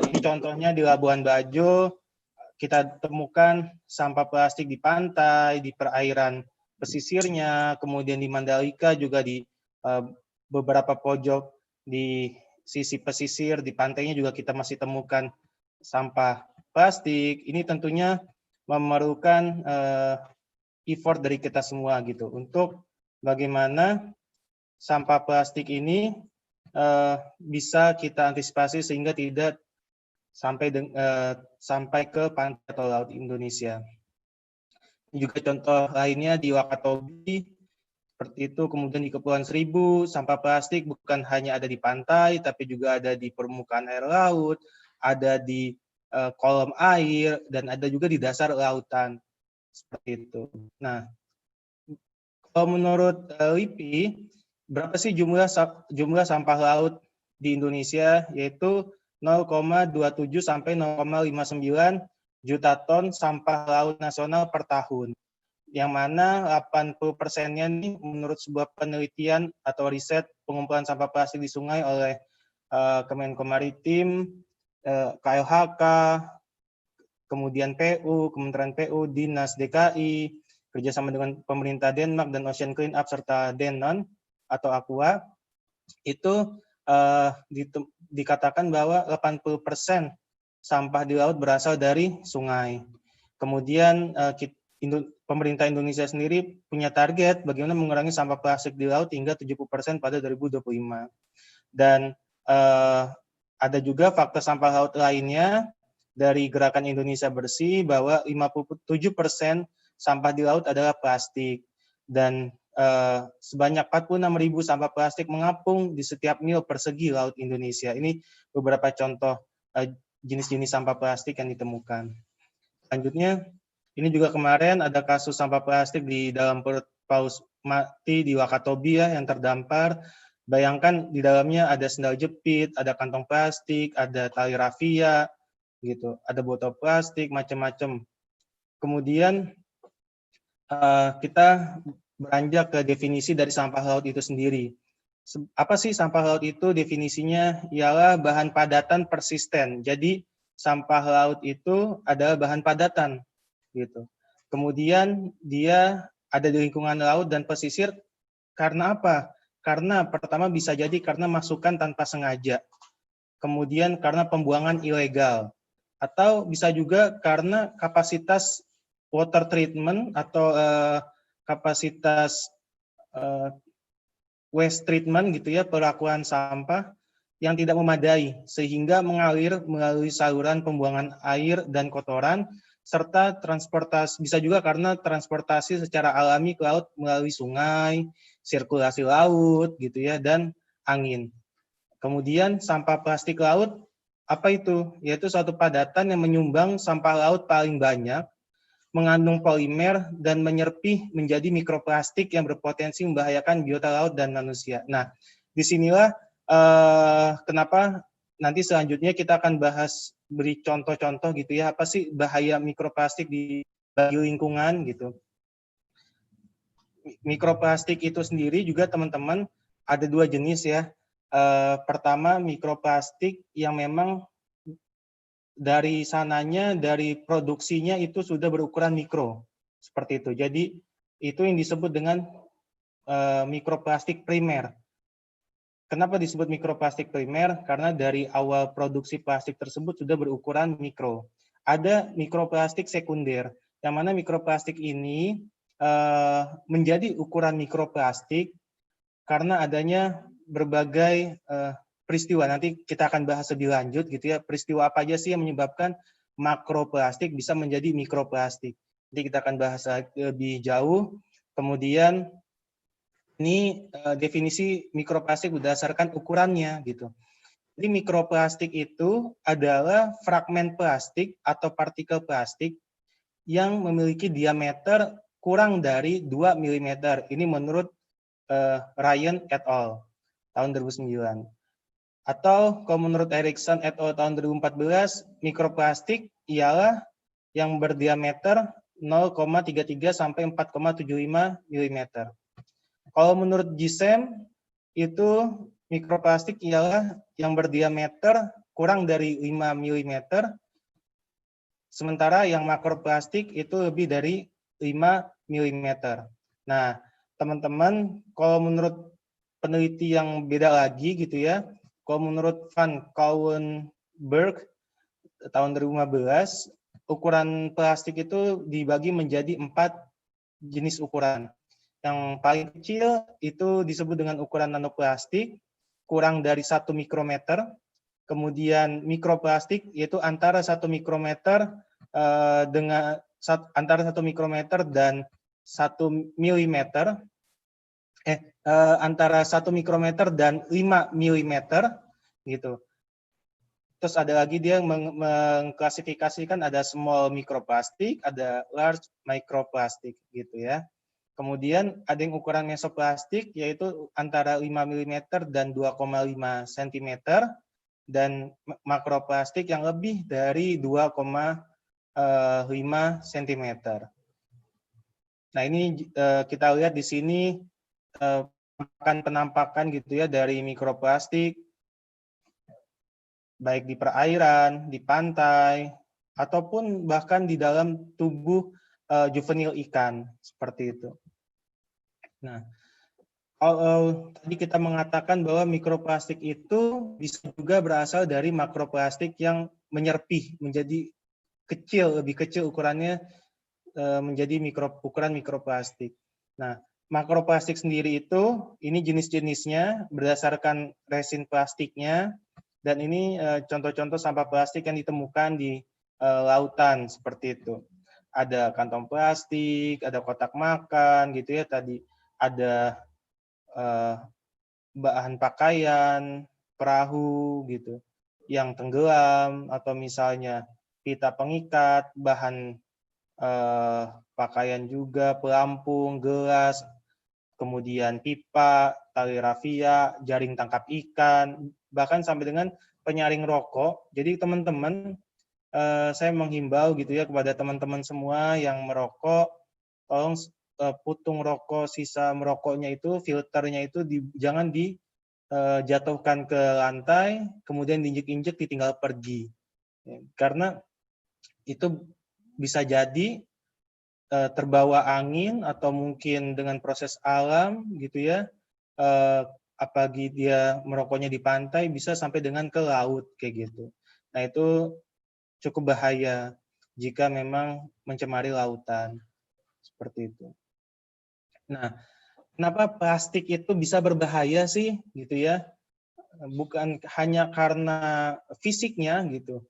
Speaker 3: Ini contohnya di Labuan Bajo, kita temukan sampah plastik di pantai, di perairan pesisirnya, kemudian di Mandalika juga di beberapa pojok di sisi pesisir, di pantainya juga kita masih temukan sampah plastik. Ini tentunya memerlukan effort dari kita semua gitu untuk bagaimana sampah plastik ini bisa kita antisipasi sehingga tidak sampai ke pantai atau laut Indonesia. Juga contoh lainnya di Wakatobi seperti itu, kemudian di Kepulauan Seribu sampah plastik bukan hanya ada di pantai tapi juga ada di permukaan air laut, ada di kolom air, dan ada juga di dasar lautan. Seperti itu. Nah, kalau menurut LIPI, berapa sih jumlah sampah laut di Indonesia? Yaitu 0,27 sampai 0,59 juta ton sampah laut nasional per tahun. Yang mana 80%-nya ini menurut sebuah penelitian atau riset pengumpulan sampah plastik di sungai oleh Kemenko Maritim, KLHK, kemudian PU, Kementerian PU, Dinas DKI, kerjasama dengan pemerintah Denmark dan Ocean Cleanup serta Denon atau Aqua, itu dikatakan bahwa 80% sampah di laut berasal dari sungai. Kemudian pemerintah Indonesia sendiri punya target bagaimana mengurangi sampah plastik di laut hingga 70% pada 2025. Dan ada juga fakta sampah laut lainnya dari Gerakan Indonesia Bersih bahwa 57% sampah di laut adalah plastik, dan sebanyak 46.000 sampah plastik mengapung di setiap mil persegi laut Indonesia. Ini beberapa contoh jenis-jenis sampah plastik yang ditemukan. Selanjutnya, ini juga kemarin ada kasus sampah plastik di dalam perut paus mati di Wakatobi ya, yang terdampar. Bayangkan di dalamnya ada sendal jepit, ada kantong plastik, ada tali rafia, gitu, ada botol plastik, macam-macam. Kemudian kita beranjak ke definisi dari sampah laut itu sendiri. Apa sih sampah laut itu? Definisinya ialah bahan padatan persisten. Jadi sampah laut itu adalah bahan padatan, gitu. Kemudian dia ada di lingkungan laut dan pesisir karena apa? Karena pertama bisa jadi karena masukan tanpa sengaja. Kemudian karena pembuangan ilegal. Atau bisa juga karena kapasitas water treatment atau kapasitas waste treatment gitu ya, pelakuan sampah yang tidak memadai sehingga mengalir melalui saluran pembuangan air dan kotoran, serta transportasi, bisa juga karena transportasi secara alami ke laut melalui sungai, sirkulasi laut gitu ya, dan angin. Kemudian sampah plastik laut apa itu? Yaitu suatu padatan yang menyumbang sampah laut paling banyak, mengandung polimer dan menyerpih menjadi mikroplastik yang berpotensi membahayakan biota laut dan manusia. Nah, disinilah kenapa nanti selanjutnya kita akan bahas, beri contoh-contoh gitu ya, apa sih bahaya mikroplastik bagi lingkungan gitu. Mikroplastik itu sendiri juga teman-teman ada dua jenis ya. Pertama mikroplastik yang memang dari sananya, dari produksinya itu sudah berukuran mikro, seperti itu. Jadi itu yang disebut dengan mikroplastik primer. Kenapa disebut mikroplastik primer? Karena dari awal produksi plastik tersebut sudah berukuran mikro. Ada mikroplastik sekunder, yang mana mikroplastik ini menjadi ukuran mikroplastik karena adanya berbagai peristiwa. Nanti kita akan bahas lebih lanjut gitu ya, peristiwa apa aja sih yang menyebabkan makroplastik bisa menjadi mikroplastik. Nanti kita akan bahas lebih jauh. Kemudian ini definisi mikroplastik berdasarkan ukurannya gitu. Jadi mikroplastik itu adalah fragmen plastik atau partikel plastik yang memiliki diameter kurang dari 2 mm. Ini menurut Ryan et al. Tahun 2009. Atau kalau menurut Erickson et al. Tahun 2014, mikroplastik ialah yang berdiameter 0,33 sampai 4,75 mm. Kalau menurut GISEM, itu mikroplastik ialah yang berdiameter kurang dari 5 mm, sementara yang makroplastik itu lebih dari 5 mm. Nah, teman-teman, kalau menurut peneliti yang beda lagi gitu ya, kalau menurut Van Kouwenberg tahun 2015, ukuran plastik itu dibagi menjadi 4 jenis ukuran. Yang paling kecil itu disebut dengan ukuran nanoplastik, kurang dari 1 mikrometer. Kemudian mikroplastik yaitu antara 1 mikrometer antara 1 mikrometer dan 1 milimeter. Antara 1 mikrometer dan 5 milimeter gitu. Terus ada lagi dia mengklasifikasikan ada small mikroplastik, ada large microplastik gitu ya. Kemudian ada yang ukuran mesoplastik yaitu antara 5 mm dan 2,5 cm, dan makroplastik yang lebih dari 2,5 cm. Nah, ini kita lihat di sini penampakan gitu ya dari mikroplastik baik di perairan, di pantai, ataupun bahkan di dalam tubuh juvenil ikan seperti itu. Nah, tadi kita mengatakan bahwa mikroplastik itu bisa juga berasal dari makroplastik yang menyerpih menjadi kecil, lebih kecil ukurannya menjadi ukuran mikroplastik. Nah, makroplastik sendiri itu, ini jenis-jenisnya berdasarkan resin plastiknya, dan ini contoh-contoh sampah plastik yang ditemukan di lautan seperti itu. Ada kantong plastik, ada kotak makan gitu ya tadi, ada bahan pakaian, perahu gitu, yang tenggelam, atau misalnya pita pengikat, bahan pakaian juga, pelampung, gelas, kemudian pipa, tali rafia, jaring tangkap ikan, bahkan sampai dengan penyaring rokok. Jadi teman-teman, saya menghimbau gitu ya kepada teman-teman semua yang merokok, tolong putung rokok, sisa merokoknya itu, filternya itu jangan dijatuhkan ke lantai, kemudian diinjek-injek, ditinggal pergi. Karena itu bisa jadi terbawa angin atau mungkin dengan proses alam gitu ya, apalagi dia merokoknya di pantai bisa sampai dengan ke laut kayak gitu. Nah, itu cukup bahaya jika memang mencemari lautan seperti itu. Nah, kenapa plastik itu bisa berbahaya sih gitu ya? Bukan hanya karena fisiknya gitu,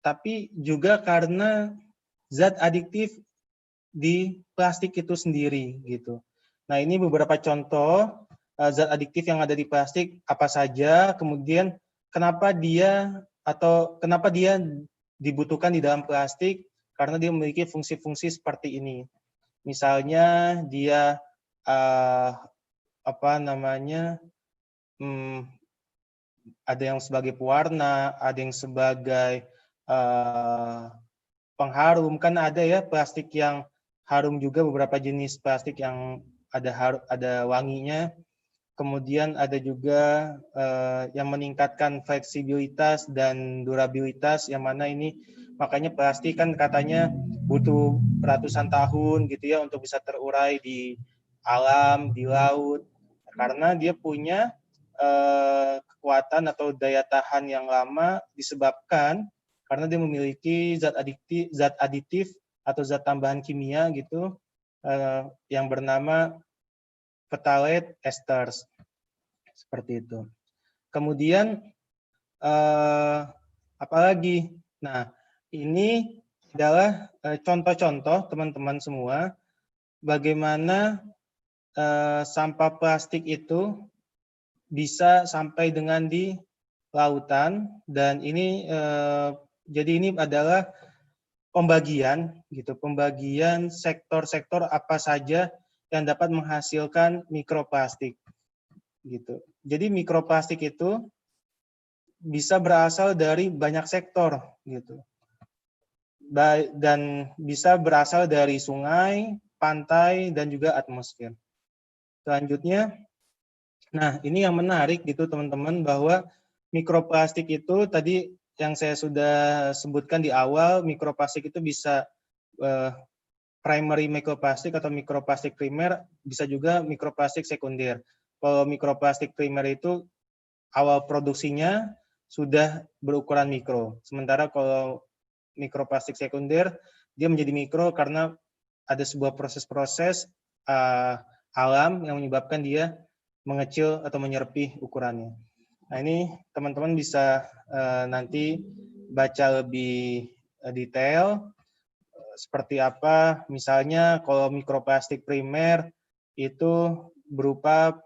Speaker 3: tapi juga karena zat adiktif di plastik itu sendiri gitu. Nah, ini beberapa contoh zat adiktif yang ada di plastik apa saja, kemudian kenapa dia dibutuhkan di dalam plastik, karena dia memiliki fungsi-fungsi seperti ini. Misalnya dia ada yang sebagai pewarna, ada yang sebagai pengharum, kan ada ya plastik yang harum juga, beberapa jenis plastik yang ada wanginya. Kemudian ada juga yang meningkatkan fleksibilitas dan durabilitas, yang mana ini makanya plastik kan katanya butuh ratusan tahun gitu ya untuk bisa terurai di alam, di laut, karena dia punya kekuatan atau daya tahan yang lama disebabkan karena dia memiliki zat aditif atau zat tambahan kimia gitu yang bernama phthalate esters seperti itu. Kemudian apalagi? Nah, ini adalah contoh-contoh teman-teman semua bagaimana sampah plastik itu bisa sampai dengan di lautan, dan ini jadi ini adalah pembagian gitu, pembagian sektor-sektor apa saja yang dapat menghasilkan mikroplastik gitu. Jadi mikroplastik itu bisa berasal dari banyak sektor gitu. Dan bisa berasal dari sungai, pantai, dan juga atmosfer. Selanjutnya, nah ini yang menarik gitu teman-teman, bahwa mikroplastik itu tadi yang saya sudah sebutkan di awal, mikroplastik itu bisa primary mikroplastik atau mikroplastik primer, bisa juga mikroplastik sekunder. Kalau mikroplastik primer itu awal produksinya sudah berukuran mikro. Sementara kalau mikroplastik sekunder, dia menjadi mikro karena ada sebuah proses-proses alam yang menyebabkan dia mengecil atau menyerpih ukurannya. Nah ini teman-teman bisa nanti baca lebih detail seperti apa. Misalnya kalau mikroplastik primer itu berupa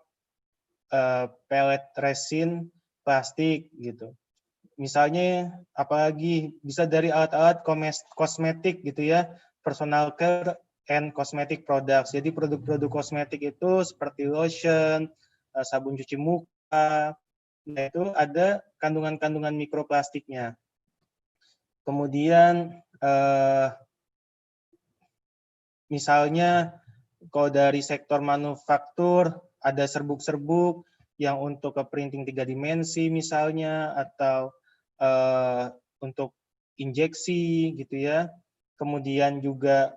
Speaker 3: pelet resin plastik gitu. Misalnya apalagi bisa dari alat-alat kosmetik gitu ya, personal care and cosmetic products. Jadi produk-produk kosmetik itu seperti lotion, sabun cuci muka, nah itu ada kandungan-kandungan mikroplastiknya. Kemudian misalnya kalau dari sektor manufaktur ada serbuk-serbuk yang untuk ke printing 3 dimensi misalnya, atau untuk injeksi gitu ya. Kemudian juga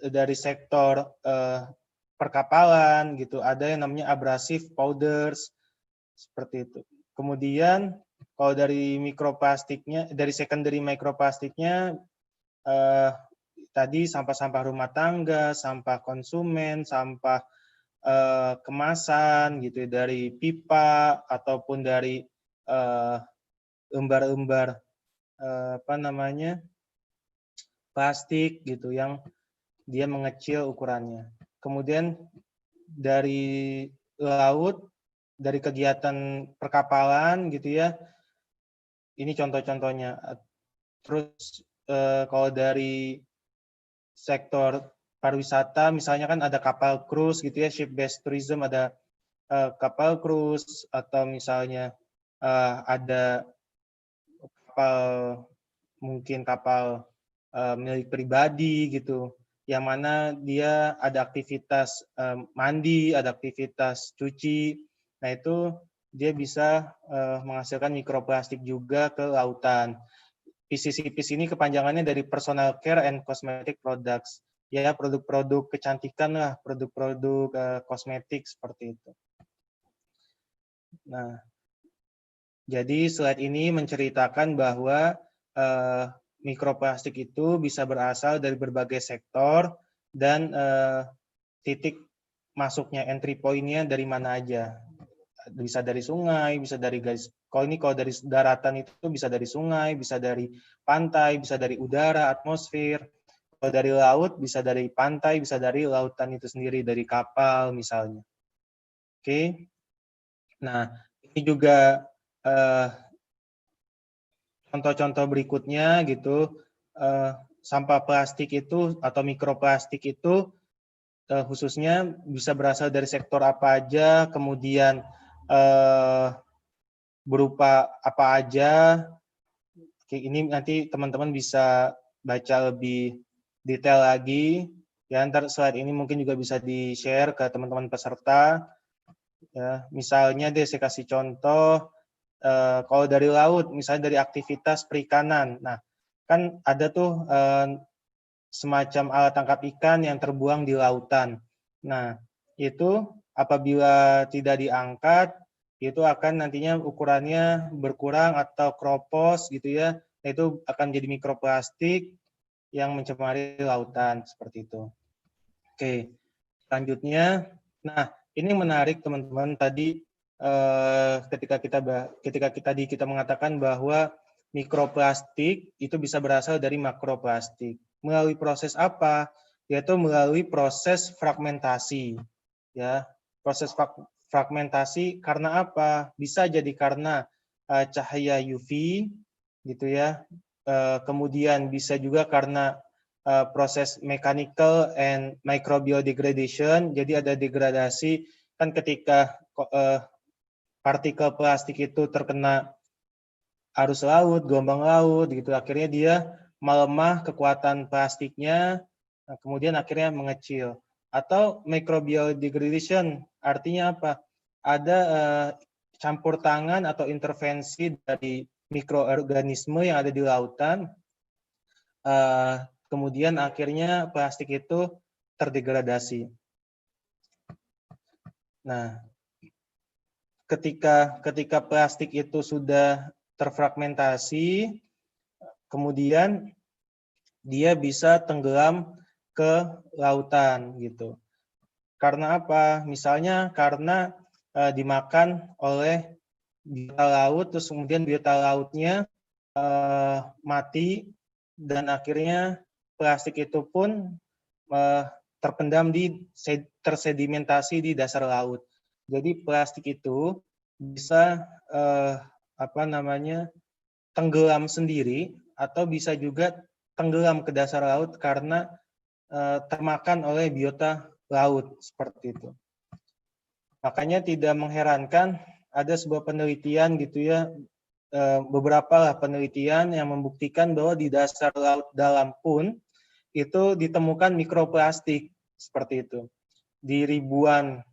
Speaker 3: dari sektor perkapalan gitu, ada yang namanya abrasive powders seperti itu. Kemudian kalau dari mikroplastiknya, dari secondary mikroplastiknya tadi sampah-sampah rumah tangga, sampah konsumen, sampah kemasan gitu, dari pipa ataupun dari lembar-lembar plastik gitu yang dia mengecil ukurannya. Kemudian dari laut, dari kegiatan perkapalan gitu ya, ini contoh-contohnya. Terus kalau dari sektor pariwisata, misalnya kan ada kapal cruise gitu ya, ship-based tourism, ada kapal cruise, atau misalnya ada kapal, mungkin kapal milik pribadi gitu, yang mana dia ada aktivitas mandi, ada aktivitas cuci. Nah itu dia bisa menghasilkan mikroplastik juga ke lautan. PCCPs ini kepanjangannya dari personal care and cosmetic products. Ya, produk-produk kecantikan lah, produk-produk kosmetik seperti itu. Nah, jadi slide ini menceritakan bahwa mikroplastik itu bisa berasal dari berbagai sektor dan titik masuknya, entry point-nya dari mana aja. Bisa dari sungai, bisa dari garis. Kalau dari daratan itu bisa dari sungai, bisa dari pantai, bisa dari udara, atmosfer. Kalau dari laut bisa dari pantai, bisa dari lautan itu sendiri, dari kapal misalnya. Oke. Nah, ini juga contoh-contoh berikutnya gitu, sampah plastik itu atau mikroplastik itu khususnya bisa berasal dari sektor apa aja, kemudian berupa apa aja. Ini nanti teman-teman bisa baca lebih detail lagi. Ya, ntar slide ini mungkin juga bisa di-share ke teman-teman peserta. Ya, misalnya deh saya kasih contoh, kalau dari laut, misalnya dari aktivitas perikanan. Nah, kan ada tuh semacam alat tangkap ikan yang terbuang di lautan. Nah, itu apabila tidak diangkat, itu akan nantinya ukurannya berkurang atau kropos gitu ya. Nah, itu akan jadi mikroplastik yang mencemari lautan seperti itu. Oke, selanjutnya, nah ini menarik teman-teman, tadi ketika kita mengatakan bahwa mikroplastik itu bisa berasal dari makroplastik. Melalui proses apa? Yaitu melalui proses fragmentasi. Ya, proses fragmentasi karena apa? Bisa jadi karena cahaya UV gitu ya. kemudian bisa juga karena proses mechanical and microbial degradation. Jadi ada degradasi kan ketika partikel plastik itu terkena arus laut, gelombang laut gitu, akhirnya dia melemah kekuatan plastiknya, kemudian akhirnya mengecil. Atau microbial degradation artinya apa? Ada campur tangan atau intervensi dari mikroorganisme yang ada di lautan, kemudian akhirnya plastik itu terdegradasi. Nah, ketika plastik itu sudah terfragmentasi, kemudian dia bisa tenggelam ke lautan gitu. Karena apa? Misalnya karena dimakan oleh biota laut, terus kemudian biota lautnya mati, dan akhirnya plastik itu pun terpendam tersedimentasi di dasar laut. Jadi plastik itu bisa tenggelam sendiri atau bisa juga tenggelam ke dasar laut karena termakan oleh biota laut seperti itu. Makanya tidak mengherankan ada sebuah penelitian gitu ya, beberapa penelitian yang membuktikan bahwa di dasar laut dalam pun itu ditemukan mikroplastik seperti itu. Di ribuan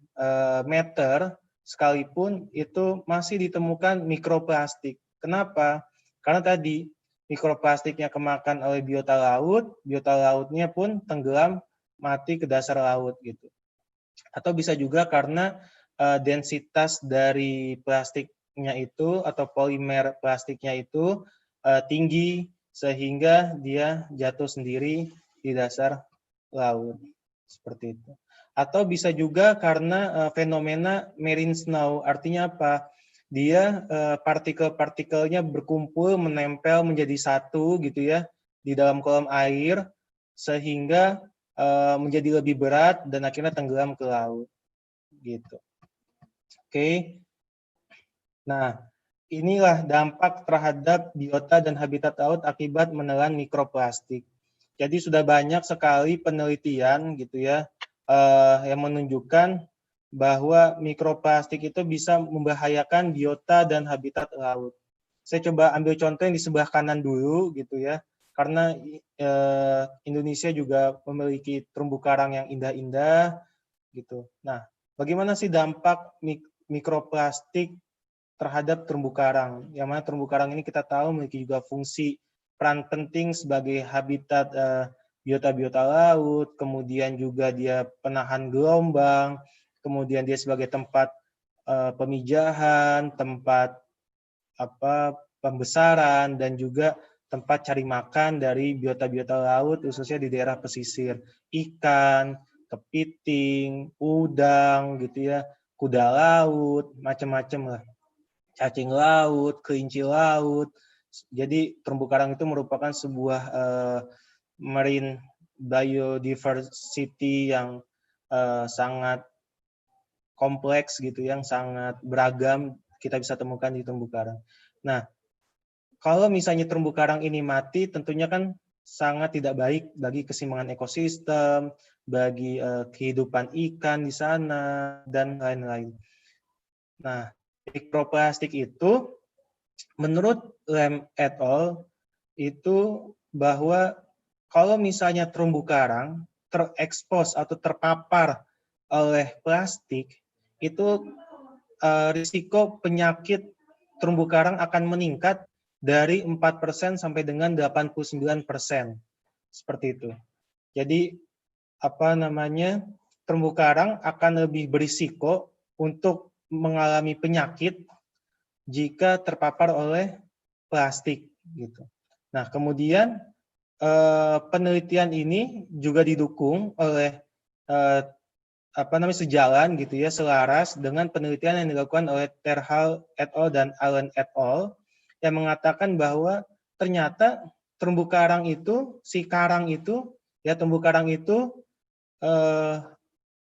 Speaker 3: meter sekalipun itu masih ditemukan mikroplastik. Kenapa? Karena tadi mikroplastiknya kemakan oleh biota lautnya pun tenggelam mati ke dasar laut gitu. Atau bisa juga karena densitas dari plastiknya itu atau polimer plastiknya itu tinggi sehingga dia jatuh sendiri di dasar laut seperti itu. Atau bisa juga karena fenomena marine snow, artinya apa? Dia partikel-partikelnya berkumpul menempel menjadi satu gitu ya di dalam kolam air sehingga menjadi lebih berat dan akhirnya tenggelam ke laut gitu. Oke. Nah, inilah dampak terhadap biota dan habitat laut akibat menelan mikroplastik. Jadi sudah banyak sekali penelitian gitu ya yang menunjukkan bahwa mikroplastik itu bisa membahayakan biota dan habitat laut. Saya coba ambil contoh yang di sebelah kanan dulu gitu ya, karena Indonesia juga memiliki terumbu karang yang indah-indah gitu. Nah, bagaimana sih dampak mikroplastik terhadap terumbu karang? Yang mana terumbu karang ini kita tahu memiliki juga fungsi peran penting sebagai habitat biota-biota laut, kemudian juga dia penahan gelombang, kemudian dia sebagai tempat pemijahan, tempat pembesaran, dan juga tempat cari makan dari biota-biota laut, khususnya di daerah pesisir. Ikan, kepiting, udang, gitu ya, kuda laut, macam-macam lah. Cacing laut, kelinci laut. Jadi terumbu karang itu merupakan sebuah marine biodiversity yang sangat kompleks gitu, yang sangat beragam kita bisa temukan di terumbu karang. Nah, kalau misalnya terumbu karang ini mati, tentunya kan sangat tidak baik bagi keseimbangan ekosistem, bagi kehidupan ikan di sana, dan lain-lain. Nah, mikroplastik itu, menurut Lem et al., itu bahwa kalau misalnya terumbu karang terekspos atau terpapar oleh plastik, itu risiko penyakit terumbu karang akan meningkat dari 4% sampai dengan 89%. Seperti itu. Jadi terumbu karang akan lebih berisiko untuk mengalami penyakit jika terpapar oleh plastik gitu. Nah, kemudian penelitian ini juga didukung oleh sejalan gitu ya, selaras dengan penelitian yang dilakukan oleh Terhal et al. Dan Allen et al. Yang mengatakan bahwa ternyata terumbu karang itu, terumbu karang itu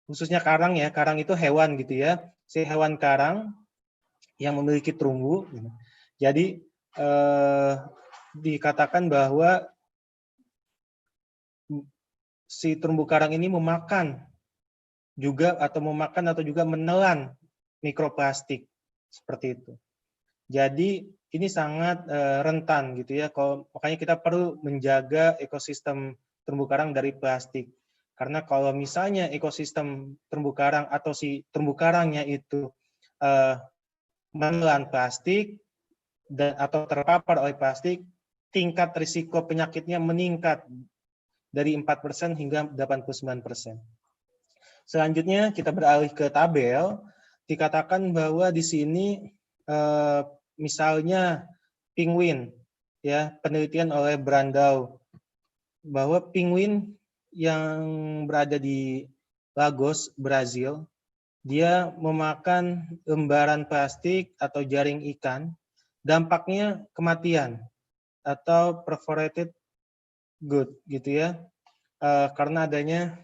Speaker 3: khususnya karang ya, karang itu hewan gitu ya, si hewan karang yang memiliki terumbu. Jadi dikatakan bahwa si terumbu karang ini memakan atau juga menelan mikroplastik seperti itu. Jadi ini sangat rentan gitu ya. Makanya kita perlu menjaga ekosistem terumbu karang dari plastik. Karena kalau misalnya ekosistem terumbu karang atau si terumbu karangnya itu menelan plastik atau terpapar oleh plastik, tingkat risiko penyakitnya meningkat dari 4% hingga 89%. Selanjutnya kita beralih ke tabel. Dikatakan bahwa di sini misalnya penguin, ya, penelitian oleh Brandau bahwa penguin yang berada di Lagos, Brazil, dia memakan lembaran plastik atau jaring ikan, dampaknya kematian atau perforated good gitu ya, karena adanya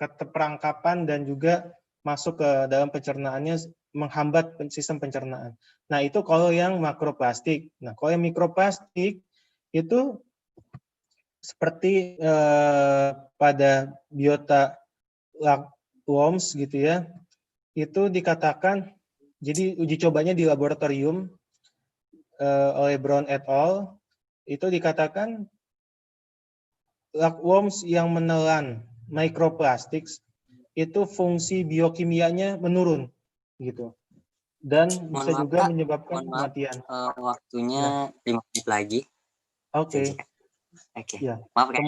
Speaker 3: keterperangkapan dan juga masuk ke dalam pencernaannya, menghambat sistem pencernaan. Nah, itu kalau yang makroplastik. Nah, kalau yang mikroplastik itu seperti pada biota worms gitu ya, itu dikatakan, jadi uji cobanya di laboratorium oleh Brown et al. Itu dikatakan worms yang menelan mikroplastik itu fungsi biokimianya menurun gitu, dan bisa
Speaker 1: Mohon maaf,
Speaker 3: juga
Speaker 1: Kak.
Speaker 3: menyebabkan
Speaker 1: Mohon maaf,
Speaker 3: kematian.
Speaker 1: waktunya 5 menit lagi.
Speaker 3: Oke.
Speaker 1: Oke.
Speaker 3: Ya.
Speaker 1: Maaf, Kak.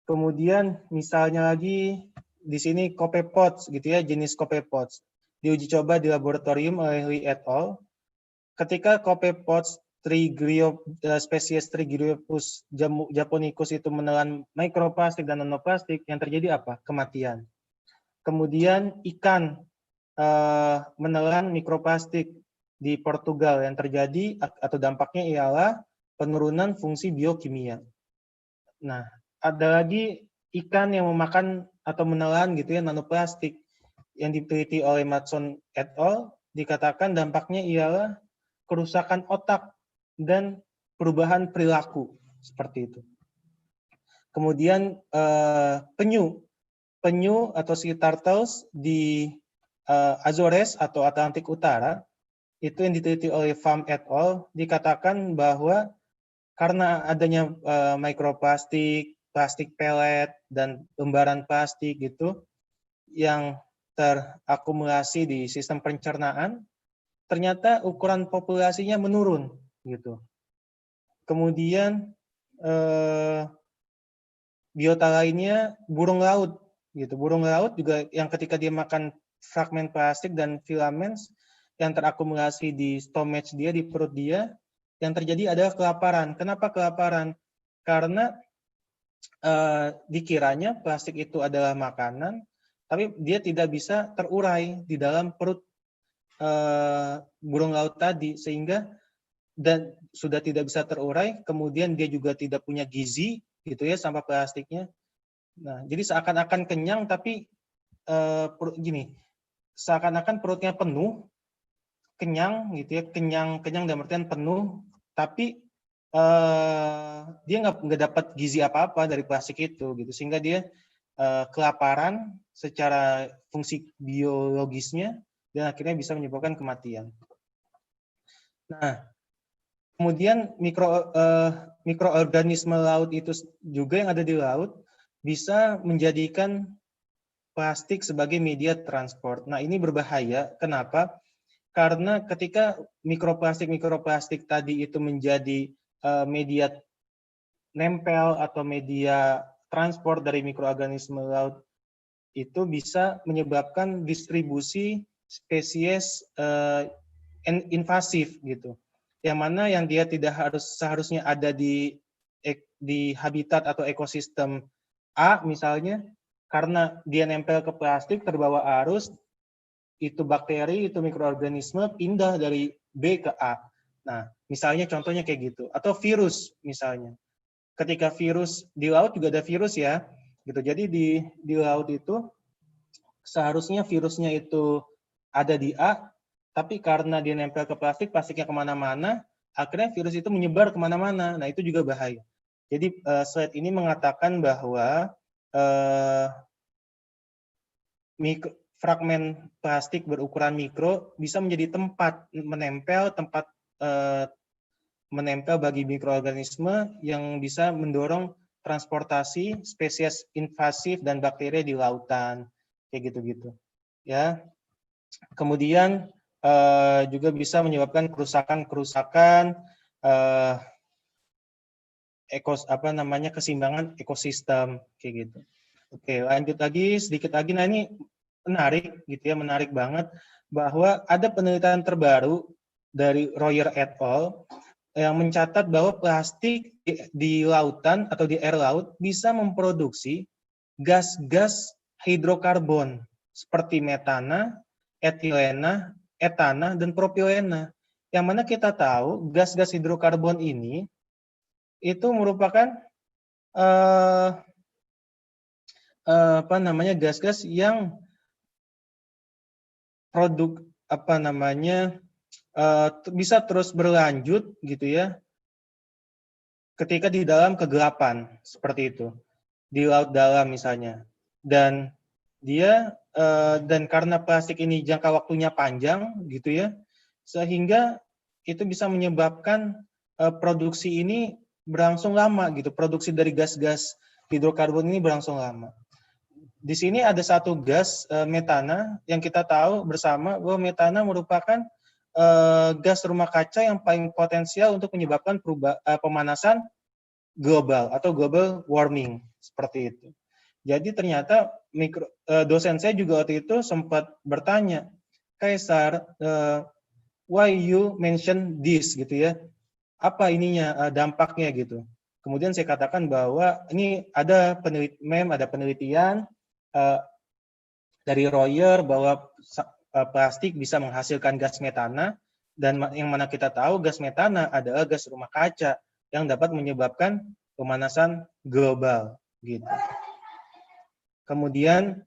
Speaker 3: Kemudian misalnya lagi di sini copepods gitu ya, jenis copepods diuji coba di laboratorium oleh Lee et al. Ketika copepods spesies Trigryopus japonicus itu menelan mikroplastik dan nanoplastik, yang terjadi apa? Kematian. Kemudian ikan menelan mikroplastik di Portugal, yang terjadi atau dampaknya ialah penurunan fungsi biokimia. Nah, ada lagi ikan yang memakan atau menelan gitu ya nanoplastik, yang diteliti oleh Matson et al. Dikatakan dampaknya ialah kerusakan otak dan perubahan perilaku seperti itu. Kemudian penyu atau sea turtles di Azores atau Atlantik Utara, itu yang diteliti oleh Pham et al. Dikatakan bahwa karena adanya mikroplastik, plastik pelet, dan lembaran plastik gitu yang terakumulasi di sistem pencernaan, ternyata ukuran populasinya menurun gitu. Kemudian biota lainnya burung laut gitu. Burung laut juga yang ketika dia makan fragmen plastik dan filaments yang terakumulasi di stomach dia, di perut dia, yang terjadi adalah kelaparan. Kenapa kelaparan? Karena dikiranya plastik itu adalah makanan, tapi dia tidak bisa terurai di dalam perut burung laut tadi, sehingga dan sudah tidak bisa terurai, kemudian dia juga tidak punya gizi gitu ya, sampah plastiknya. Nah, jadi seakan-akan kenyang, tapi seakan-akan perutnya penuh, kenyang gitu ya, kenyang dalam artian penuh, tapi dia nggak dapat gizi apa-apa dari plastik itu gitu, sehingga dia kelaparan secara fungsi biologisnya dan akhirnya bisa menyebabkan kematian. Nah, kemudian mikroorganisme laut itu juga yang ada di laut bisa menjadikan plastik sebagai media transport. Nah, ini berbahaya. Kenapa? Karena ketika mikroplastik tadi itu menjadi media nempel atau media transport dari mikroorganisme laut, itu bisa menyebabkan distribusi spesies invasif gitu. Yang mana yang dia tidak seharusnya ada di habitat atau ekosistem A misalnya, karena dia nempel ke plastik, terbawa arus, itu bakteri, itu mikroorganisme pindah dari B ke A. Nah, misalnya contohnya kayak gitu. Atau virus misalnya. Ketika virus di laut juga ada virus ya, gitu. Jadi di laut itu seharusnya virusnya itu ada di A, tapi karena dia nempel ke plastik, plastiknya kemana-mana, akhirnya virus itu menyebar kemana-mana. Nah, itu juga bahaya. Jadi slide ini mengatakan bahwa fragmen plastik berukuran mikro bisa menjadi tempat menempel bagi mikroorganisme yang bisa mendorong transportasi spesies invasif dan bakteri di lautan, kayak gitu-gitu. Ya. Kemudian juga bisa menyebabkan kerusakan keseimbangan ekosistem, kayak gitu. Oke, lanjut lagi sedikit lagi. Nah, ini menarik gitu ya, menarik banget bahwa ada penelitian terbaru dari Royer et al. Yang mencatat bahwa plastik di lautan atau di air laut bisa memproduksi gas-gas hidrokarbon seperti metana, etilena, etana, dan propilena. Yang mana kita tahu gas-gas hidrokarbon ini itu merupakan gas-gas yang bisa terus berlanjut gitu ya ketika di dalam kegelapan, seperti itu di laut dalam misalnya. Dan karena plastik ini jangka waktunya panjang gitu ya, sehingga itu bisa menyebabkan produksi ini berlangsung lama gitu. Produksi dari gas-gas hidrokarbon ini berlangsung lama. Di sini ada satu gas metana yang kita tahu bersama bahwa metana merupakan gas rumah kaca yang paling potensial untuk menyebabkan pemanasan global atau global warming, seperti itu. Jadi ternyata dosen saya juga waktu itu sempat bertanya, Kaisar, why you mention this gitu ya? Apa ininya dampaknya gitu? Kemudian saya katakan bahwa ini ada penelitian dari Royer bahwa plastik bisa menghasilkan gas metana, dan yang mana kita tahu gas metana adalah gas rumah kaca yang dapat menyebabkan pemanasan global gitu. Kemudian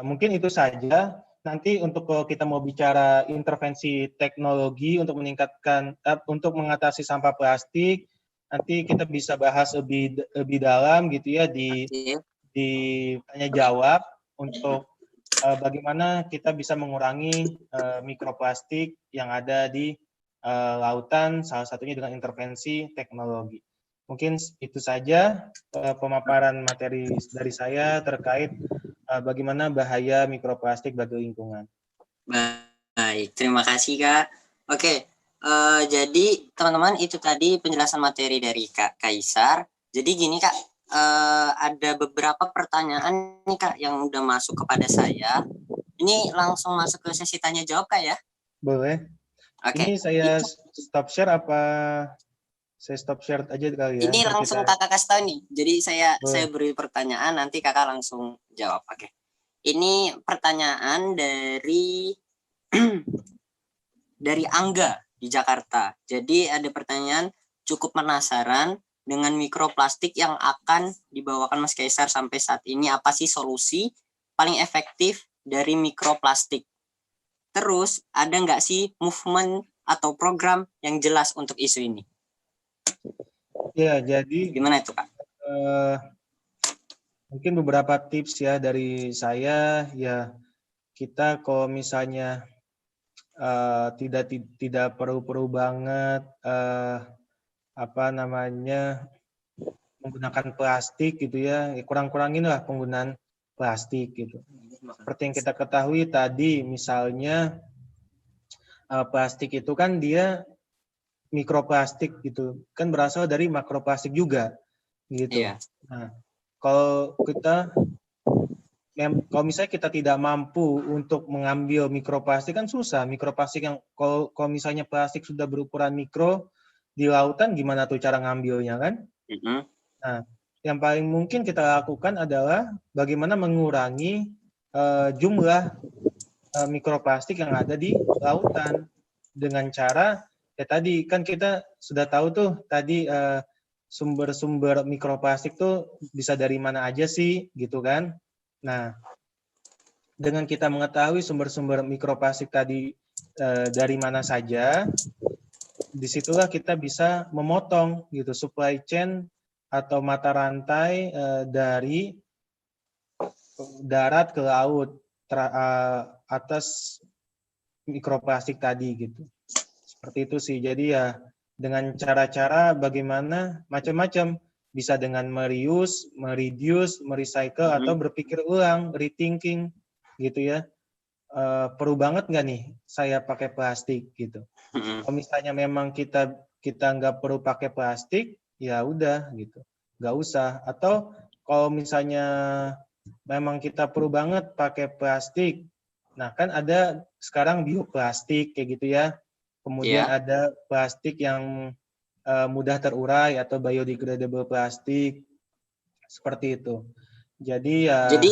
Speaker 3: mungkin itu saja. Nanti untuk kalau kita mau bicara intervensi teknologi untuk untuk mengatasi sampah plastik, nanti kita bisa bahas lebih dalam gitu ya di tanya jawab untuk bagaimana kita bisa mengurangi mikroplastik yang ada di lautan, salah satunya dengan intervensi teknologi. Mungkin itu saja pemaparan materi dari saya terkait bagaimana bahaya mikroplastik bagi lingkungan.
Speaker 1: Baik, terima kasih Kak. Oke, jadi teman-teman itu tadi penjelasan materi dari Kak Kaisar. Jadi gini Kak, ada beberapa pertanyaan nih Kak yang udah masuk kepada saya. Ini langsung masuk ke sesi tanya jawab Kak ya?
Speaker 3: Boleh. Oke. Ini saya stop share apa saya stop share aja kali ya?
Speaker 1: Ini langsung Kakak kasih tahu nih. Jadi saya beri pertanyaan, nanti Kakak langsung jawab. Oke. Ini pertanyaan dari dari Angga di Jakarta. Jadi ada pertanyaan, cukup penasaran dengan mikroplastik yang akan dibawakan Mas Kaisar sampai saat ini, apa sih solusi paling efektif dari mikroplastik? Terus ada nggak sih movement atau program yang jelas untuk isu ini?
Speaker 3: Ya, jadi
Speaker 1: gimana itu Kak?
Speaker 3: Mungkin beberapa tips ya dari saya ya. Kita kalau misalnya tidak perlu banget menggunakan plastik gitu ya, kurang-kurangin lah penggunaan plastik gitu. Seperti yang kita ketahui tadi, misalnya plastik itu kan dia mikroplastik gitu, kan berasal dari makroplastik juga gitu. Iya. Nah, kalau misalnya kita tidak mampu untuk mengambil mikroplastik kan susah. Mikroplastik yang kalau misalnya plastik sudah berukuran mikro di lautan, gimana tuh cara ngambilnya kan? Nah, yang paling mungkin kita lakukan adalah bagaimana mengurangi jumlah mikroplastik yang ada di lautan dengan cara ya tadi kan kita sudah tahu tuh tadi sumber-sumber mikroplastik tuh bisa dari mana aja sih gitu kan. Nah, dengan kita mengetahui sumber-sumber mikroplastik tadi dari mana saja, disitulah kita bisa memotong gitu supply chain atau mata rantai dari darat ke laut atas mikroplastik tadi gitu. Seperti itu sih. Jadi ya dengan cara-cara bagaimana macam-macam, bisa dengan mereuse, mereduce, merecycle atau berpikir ulang, rethinking gitu ya. Perlu banget nggak nih saya pakai plastik gitu. Kalau misalnya memang kita nggak perlu pakai plastik, ya udah gitu, nggak usah. Atau kalau misalnya memang kita perlu banget pakai plastik, nah kan ada sekarang bioplastik kayak gitu ya. Kemudian ada plastik yang mudah terurai atau biodegradable plastik seperti itu. Jadi ya.
Speaker 1: Jadi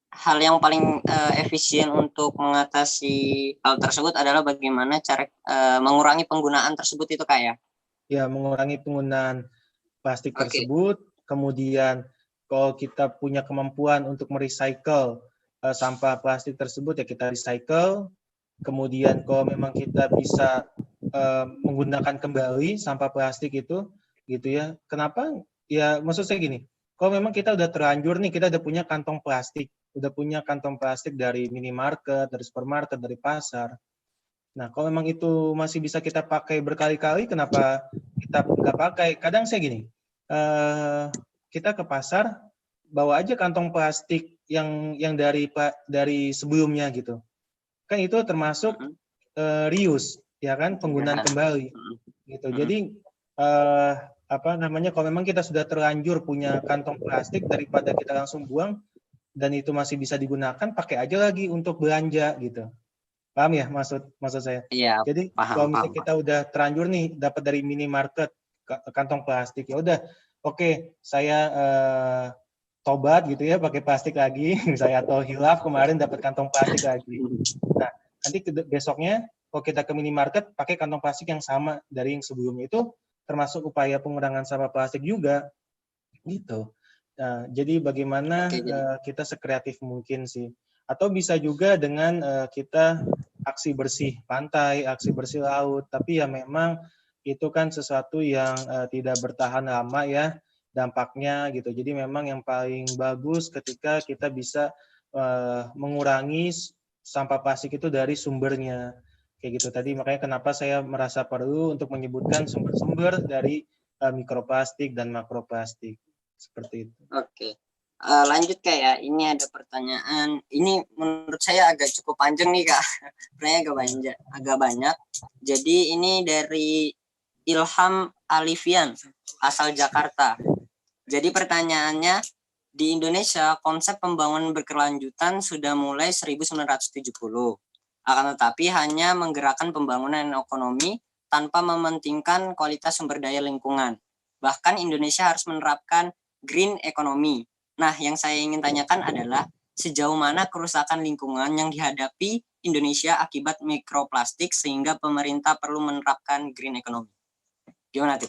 Speaker 1: hal yang paling efisien untuk mengatasi hal tersebut adalah bagaimana cara mengurangi penggunaan tersebut itu kayak.
Speaker 3: Ya, mengurangi penggunaan plastik tersebut. Kemudian kalau kita punya kemampuan untuk merecycle sampah plastik tersebut, ya kita recycle. Kemudian kalau memang kita bisa menggunakan kembali sampah plastik itu, gitu ya. Kenapa? Ya maksud saya gini, kalau memang kita udah terlanjur nih, kita udah punya kantong plastik, dari minimarket, dari supermarket, dari pasar. Nah, kalau memang itu masih bisa kita pakai berkali-kali, kenapa kita nggak pakai? Kadang saya gini, kita ke pasar, bawa aja kantong plastik yang dari sebelumnya gitu. Kan itu termasuk reuse, ya kan, penggunaan kembali. Gitu. Jadi kalau memang kita sudah terlanjur punya kantong plastik, daripada kita langsung buang dan itu masih bisa digunakan, pakai aja lagi untuk belanja gitu. Paham ya maksud saya?
Speaker 1: Iya.
Speaker 3: Jadi kalau misalnya kita udah terlanjur nih dapat dari minimarket kantong plastik, ya udah, oke, saya tobat gitu ya pakai plastik lagi, misalnya, atau hilaf kemarin dapat kantong plastik lagi. Nah, nanti besoknya kalau kita ke minimarket pakai kantong plastik yang sama dari yang sebelumnya, itu termasuk upaya pengurangan sampah plastik juga gitu. Nah, jadi bagaimana kita sekreatif mungkin sih. Atau bisa juga dengan kita aksi bersih pantai, aksi bersih laut. Tapi ya memang itu kan sesuatu yang tidak bertahan lama ya dampaknya gitu. Jadi memang yang paling bagus ketika kita bisa mengurangi sampah plastik itu dari sumbernya. Kayak gitu tadi, makanya kenapa saya merasa perlu untuk menyebutkan sumber-sumber dari mikroplastik dan makroplastik. Seperti itu.
Speaker 1: Oke. Lanjut Kak ya, ini ada pertanyaan. Ini menurut saya agak cukup panjang nih Kak. Pertanyaannya agak banyak. Jadi ini dari Ilham Alifian, asal Jakarta. Jadi pertanyaannya, di Indonesia konsep pembangunan berkelanjutan sudah mulai 1970. Akan tetapi hanya menggerakkan pembangunan ekonomi tanpa mementingkan kualitas sumber daya lingkungan. Bahkan Indonesia harus menerapkan green economy. Nah, yang saya ingin tanyakan adalah sejauh mana kerusakan lingkungan yang dihadapi Indonesia akibat mikroplastik sehingga pemerintah perlu menerapkan green economy. Gimana tuh?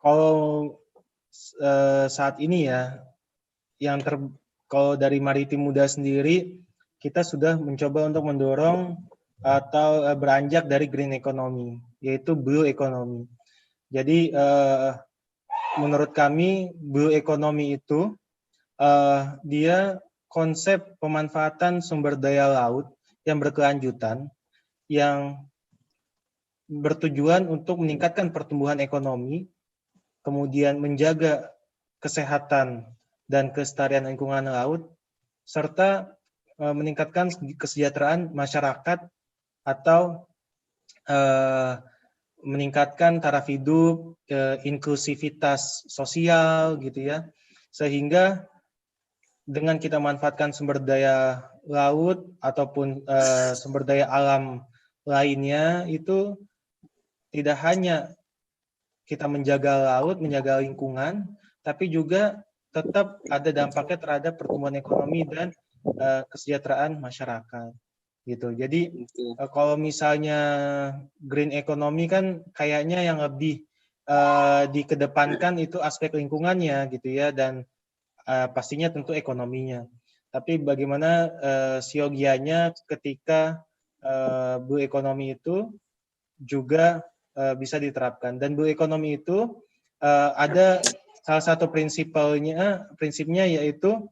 Speaker 3: Kalau saat ini ya, kalau dari Maritim Muda sendiri, kita sudah mencoba untuk mendorong atau beranjak dari green economy, yaitu blue economy. Jadi menurut kami blue economy itu dia konsep pemanfaatan sumber daya laut yang berkelanjutan, yang bertujuan untuk meningkatkan pertumbuhan ekonomi, kemudian menjaga kesehatan dan kelestarian lingkungan laut, serta meningkatkan kesejahteraan masyarakat atau meningkatkan taraf hidup, inklusivitas sosial gitu ya, sehingga dengan kita manfaatkan sumber daya laut ataupun sumber daya alam lainnya, itu tidak hanya kita menjaga laut, menjaga lingkungan, tapi juga tetap ada dampaknya terhadap pertumbuhan ekonomi dan kesejahteraan masyarakat. Gitu. Jadi kalau misalnya green economy kan kayaknya yang lebih dikedepankan itu aspek lingkungannya gitu ya, dan pastinya tentu ekonominya. Tapi bagaimana siogianya ketika blue economy itu juga bisa diterapkan. Dan blue economy itu ada salah satu prinsipnya yaitu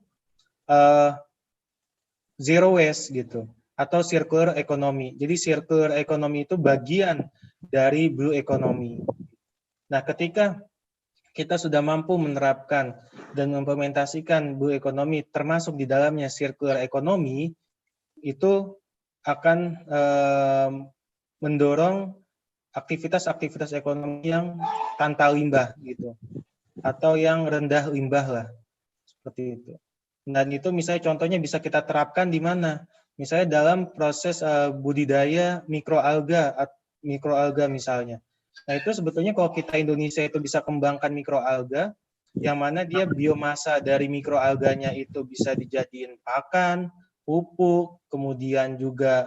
Speaker 3: zero waste gitu, atau circular economy. Jadi circular economy itu bagian dari blue economy. Nah, ketika kita sudah mampu menerapkan dan mengimplementasikan blue economy termasuk di dalamnya circular economy, itu akan mendorong aktivitas-aktivitas ekonomi yang tanpa limbah gitu, atau yang rendah limbah lah, seperti itu. Dan itu misalnya contohnya bisa kita terapkan di mana? Misalnya dalam proses budidaya mikroalga misalnya. Nah, itu sebetulnya kalau kita Indonesia itu bisa kembangkan mikroalga, yang mana dia biomasa dari mikroalganya itu bisa dijadiin pakan, pupuk, kemudian juga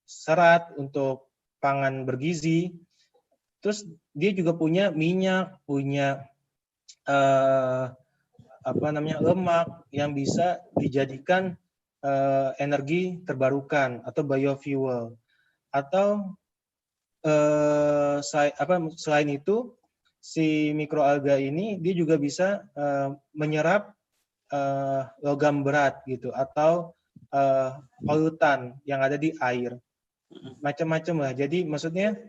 Speaker 3: serat untuk pangan bergizi. Terus dia juga punya minyak, punya lemak yang bisa dijadikan energi terbarukan atau biofuel. Atau selain itu, si mikroalga ini dia juga bisa menyerap logam berat gitu, atau polutan yang ada di air, macam-macam lah. Jadi maksudnya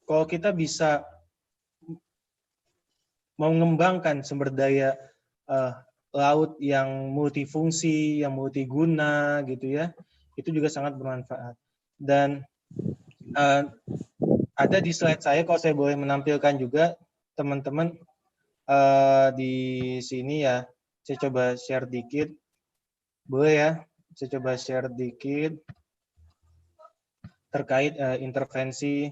Speaker 3: kalau kita bisa mengembangkan sumber daya laut yang multifungsi, yang multiguna gitu ya, itu juga sangat bermanfaat. Dan ada di slide saya, kalau saya boleh menampilkan juga teman-teman di sini ya, saya coba share dikit, boleh ya? Saya coba share dikit terkait intervensi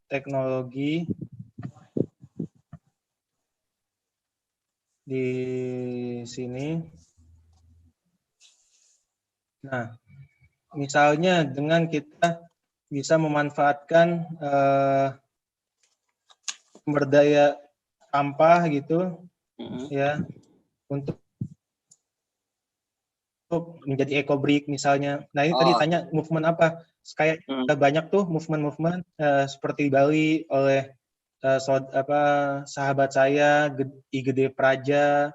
Speaker 3: teknologi di sini. Nah, misalnya dengan kita bisa memanfaatkan sumber daya sampah gitu, ya, untuk menjadi eco-brick misalnya. Nah, ini tadi tanya movement apa? Kayak banyak tuh movement seperti Bali oleh sahabat saya IGD Praja,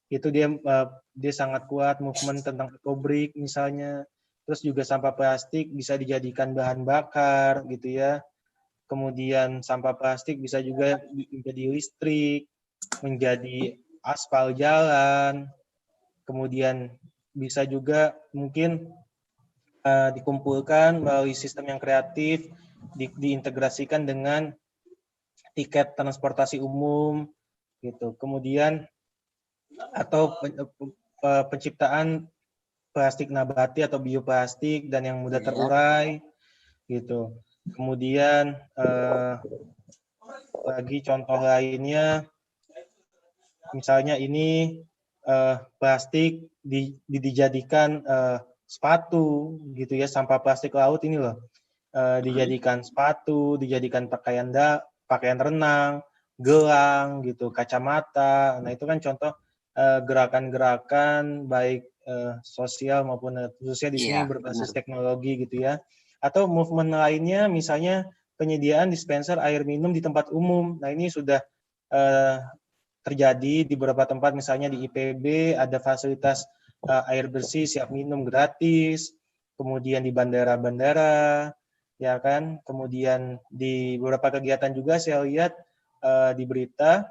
Speaker 3: itu dia sangat kuat movement tentang eco-brick misalnya. Terus juga sampah plastik bisa dijadikan bahan bakar gitu ya. Kemudian sampah plastik bisa juga menjadi listrik, menjadi aspal jalan. Kemudian bisa juga mungkin dikumpulkan melalui sistem yang kreatif, diintegrasikan dengan tiket transportasi umum gitu. Kemudian atau penciptaan plastik nabati atau bioplastik dan yang mudah terurai gitu. Kemudian lagi contoh lainnya, misalnya ini plastik dijadikan sepatu gitu ya, sampah plastik laut ini loh, dijadikan sepatu, dijadikan pakaian renang, gelang gitu, kacamata. Nah, itu kan contoh gerakan-gerakan baik sosial maupun khususnya di sini berbasis teknologi gitu ya. Atau movement lainnya misalnya penyediaan dispenser air minum di tempat umum. Nah, ini sudah terjadi di beberapa tempat, misalnya di IPB ada fasilitas air bersih siap minum gratis, kemudian di bandara-bandara, ya kan, kemudian di beberapa kegiatan juga saya lihat di berita,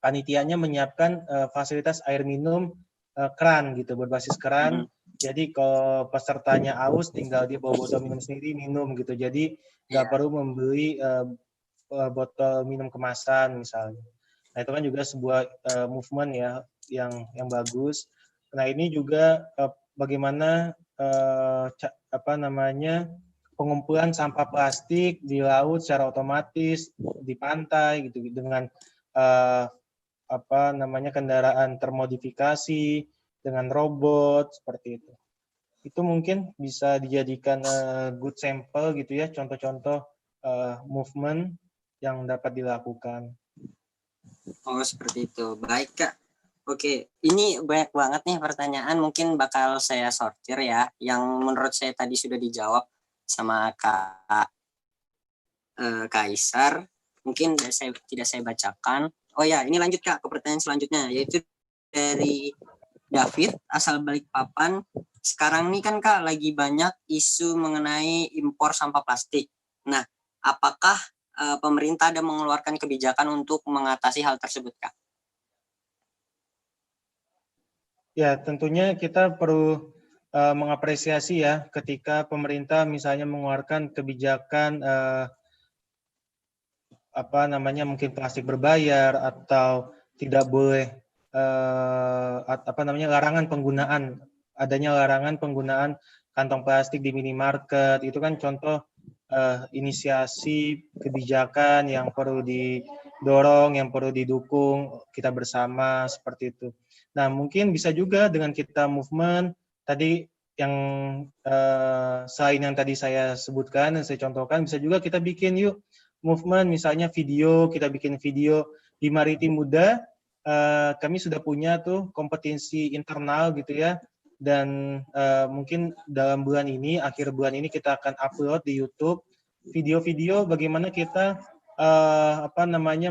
Speaker 3: panitianya menyiapkan fasilitas air minum keran gitu, berbasis keran. Jadi kalau pesertanya aus, tinggal dia bawa botol minum sendiri, minum gitu. Jadi nggak perlu membeli botol minum kemasan misalnya. Nah, itu kan juga sebuah movement ya yang bagus. Nah, ini juga bagaimana pengumpulan sampah plastik di laut secara otomatis di pantai gitu dengan kendaraan termodifikasi dengan robot seperti itu. Itu mungkin bisa dijadikan good sample gitu ya, contoh-contoh movement yang dapat dilakukan.
Speaker 1: Oh, seperti itu. Baik, Kak. Oke, ini banyak banget nih pertanyaan, mungkin bakal saya sortir ya, yang menurut saya tadi sudah dijawab sama Kak Kaisar. Mungkin tidak saya bacakan. Oh ya, ini lanjut Kak ke pertanyaan selanjutnya, yaitu dari David asal Balikpapan. Sekarang ini kan Kak lagi banyak isu mengenai impor sampah plastik. Nah, apakah pemerintah ada mengeluarkan kebijakan untuk mengatasi hal tersebut Kak?
Speaker 3: Ya, tentunya kita perlu mengapresiasi ya ketika pemerintah misalnya mengeluarkan kebijakan mungkin plastik berbayar atau tidak boleh adanya larangan penggunaan kantong plastik di minimarket. Itu kan contoh inisiasi kebijakan yang perlu didorong, yang perlu didukung kita bersama seperti itu. Nah, mungkin bisa juga dengan kita movement tadi yang selain yang tadi saya sebutkan dan saya contohkan, bisa juga kita bikin yuk movement, misalnya kita bikin video di Maritim Muda. Kami sudah punya tuh kompetensi internal gitu ya, dan mungkin dalam akhir bulan ini kita akan upload di YouTube video-video bagaimana kita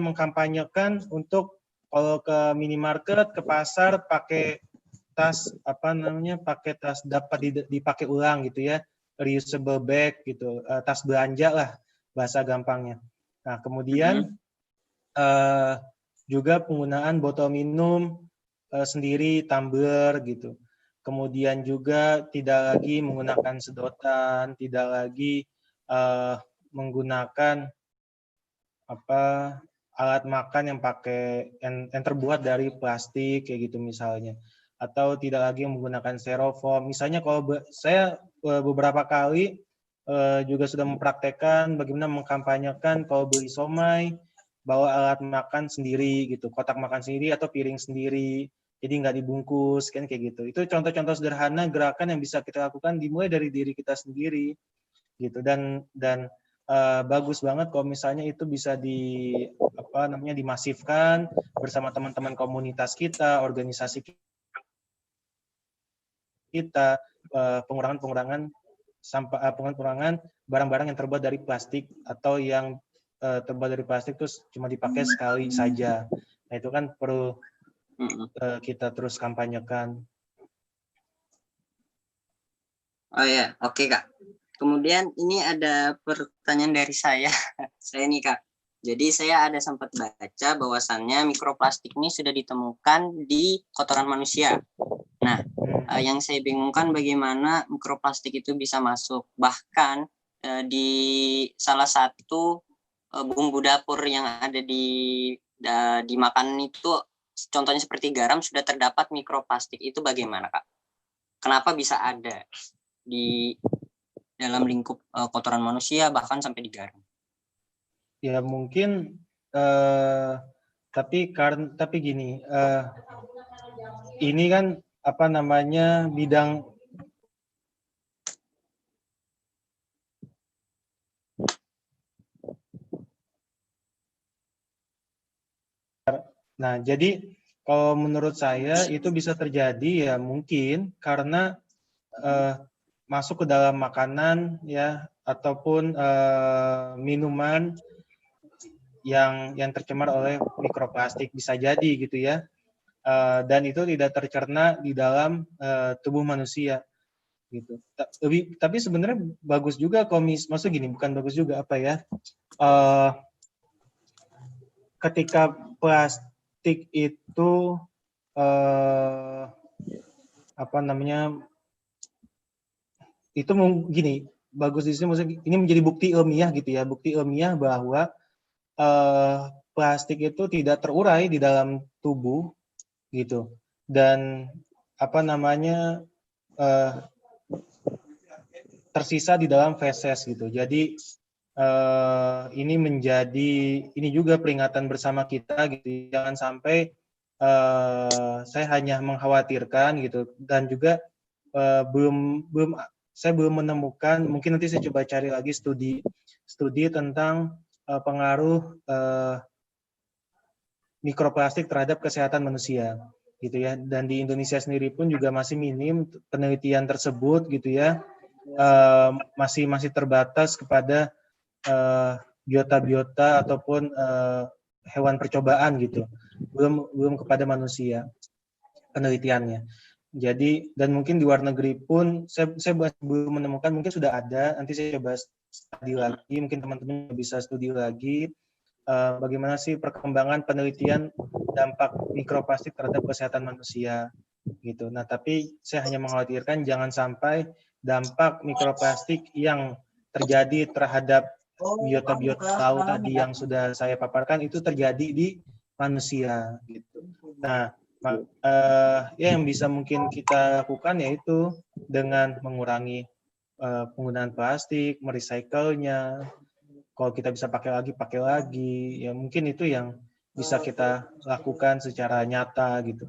Speaker 3: mengkampanyekan untuk kalau ke minimarket, ke pasar pakai tas pakai tas dapat dipakai ulang gitu ya, reusable bag gitu, tas belanja lah bahasa gampangnya. Nah, kemudian juga penggunaan botol minum sendiri, tumbler gitu. Kemudian juga tidak lagi menggunakan sedotan, tidak lagi menggunakan alat makan yang terbuat dari plastik kayak gitu misalnya, atau tidak lagi menggunakan styrofoam. Misalnya kalau saya beberapa kali juga sudah mempraktekkan bagaimana mengkampanyekan kalau beli somai bawa alat makan sendiri gitu, kotak makan sendiri atau piring sendiri, jadi nggak dibungkus kan kayak gitu. Itu contoh-contoh sederhana gerakan yang bisa kita lakukan dimulai dari diri kita sendiri gitu, dan bagus banget kalau misalnya itu bisa dimasifkan bersama teman-teman komunitas kita, organisasi kita, pengurangan barang-barang yang terbuat dari plastik atau yang terbuat dari plastik terus cuma dipakai sekali saja. Nah, itu kan perlu kita terus kampanyekan.
Speaker 1: Oh ya, oke Kak. Kemudian ini ada pertanyaan dari saya. Saya nih Kak. Jadi saya ada sempat baca bahwasannya mikroplastik ini sudah ditemukan di kotoran manusia. Nah, yang saya bingungkan bagaimana mikroplastik itu bisa masuk. Bahkan di salah satu bumbu dapur yang ada di makanan itu, contohnya seperti garam, sudah terdapat mikroplastik. Itu bagaimana Kak? Kenapa bisa ada di dalam lingkup kotoran manusia bahkan sampai di garam?
Speaker 3: Ya mungkin tapi gini, ini kan bidang Nah, jadi kalau menurut saya itu bisa terjadi ya mungkin karena masuk ke dalam makanan ya ataupun minuman yang tercemar oleh mikroplastik, bisa jadi gitu ya, dan itu tidak tercerna di dalam tubuh manusia gitu. Tapi sebenarnya bagus juga maksud gini, bukan bagus juga ketika plastik itu itu gini, bagus di sini maksudnya ini menjadi bukti ilmiah gitu ya, bukti ilmiah bahwa plastik itu tidak terurai di dalam tubuh gitu, dan tersisa di dalam feses gitu. Jadi ini juga peringatan bersama kita gitu, jangan sampai saya hanya mengkhawatirkan gitu, dan juga saya belum menemukan, mungkin nanti saya coba cari lagi studi tentang pengaruh mikroplastik terhadap kesehatan manusia gitu ya, dan di Indonesia sendiri pun juga masih minim penelitian tersebut gitu ya. masih terbatas kepada biota-biota ataupun hewan percobaan gitu, belum kepada manusia penelitiannya. Jadi dan mungkin di luar negeri pun saya belum menemukan, mungkin sudah ada, nanti saya coba studi lagi, mungkin teman-teman bisa studi lagi bagaimana sih perkembangan penelitian dampak mikroplastik terhadap kesehatan manusia gitu. Nah, tapi saya hanya mengkhawatirkan jangan sampai dampak mikroplastik yang terjadi terhadap biota-biota laut tadi yang sudah saya paparkan itu terjadi di manusia gitu. Nah, ya yang bisa mungkin kita lakukan yaitu dengan mengurangi penggunaan plastik, merecycle-nya. Kalau kita bisa pakai lagi, ya mungkin itu yang bisa kita lakukan secara nyata gitu.